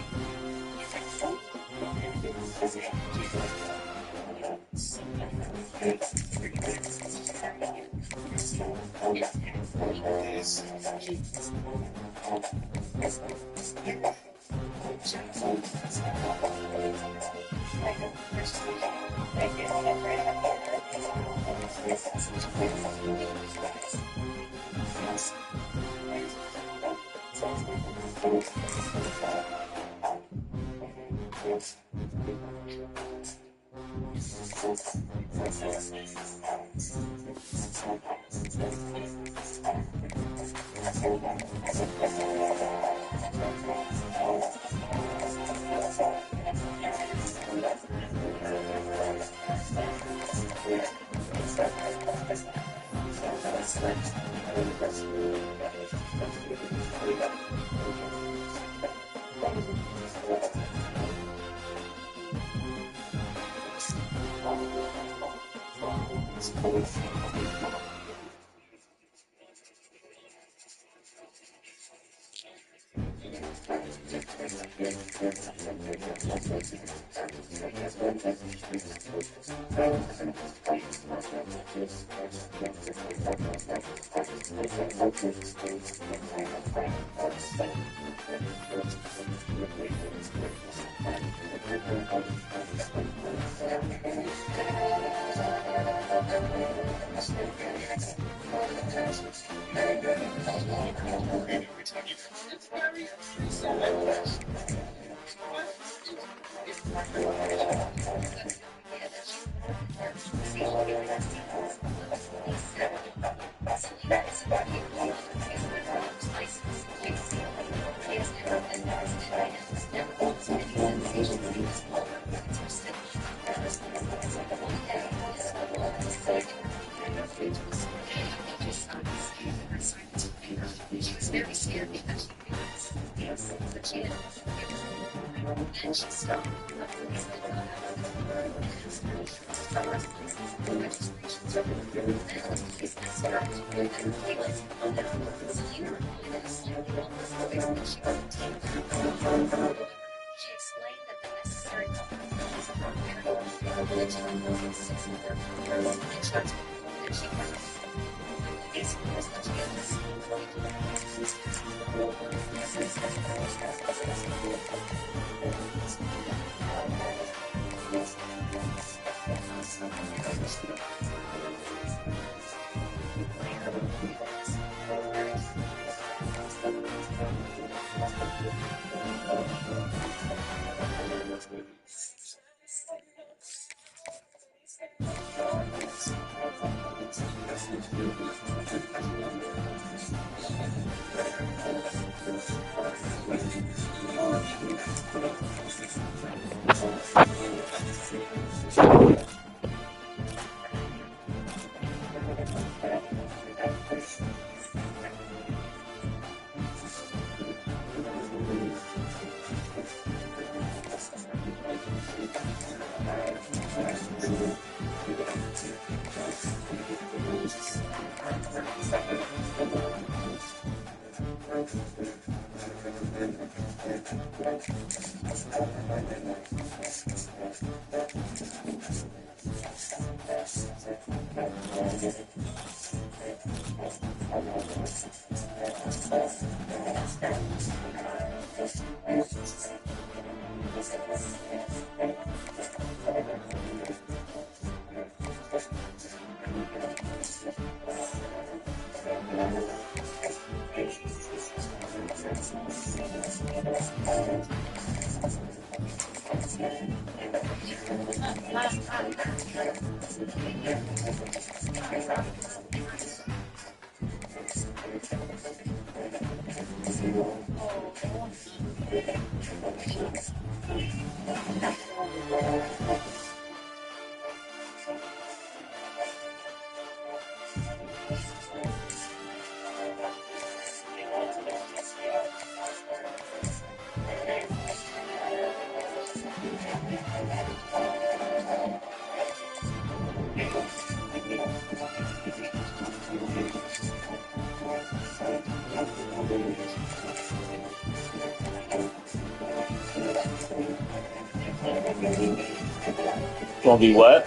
Gonna be what?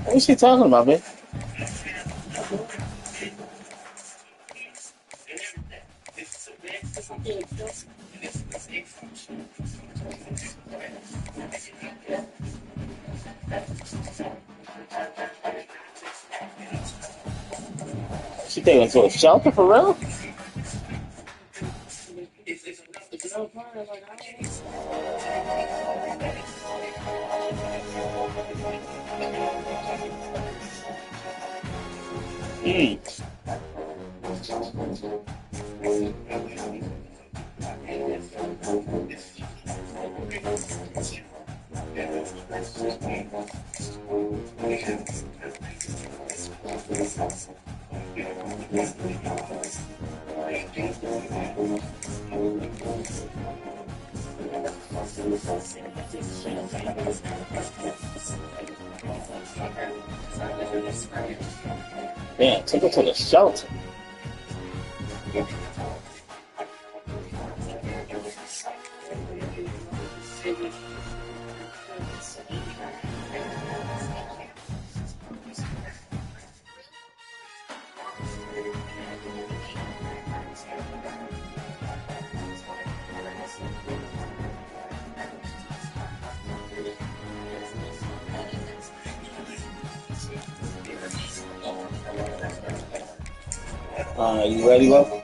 What is she talking about, man? She taking to a shelter for real? Hmm. Damn, took her to the shelter. You ready, bro?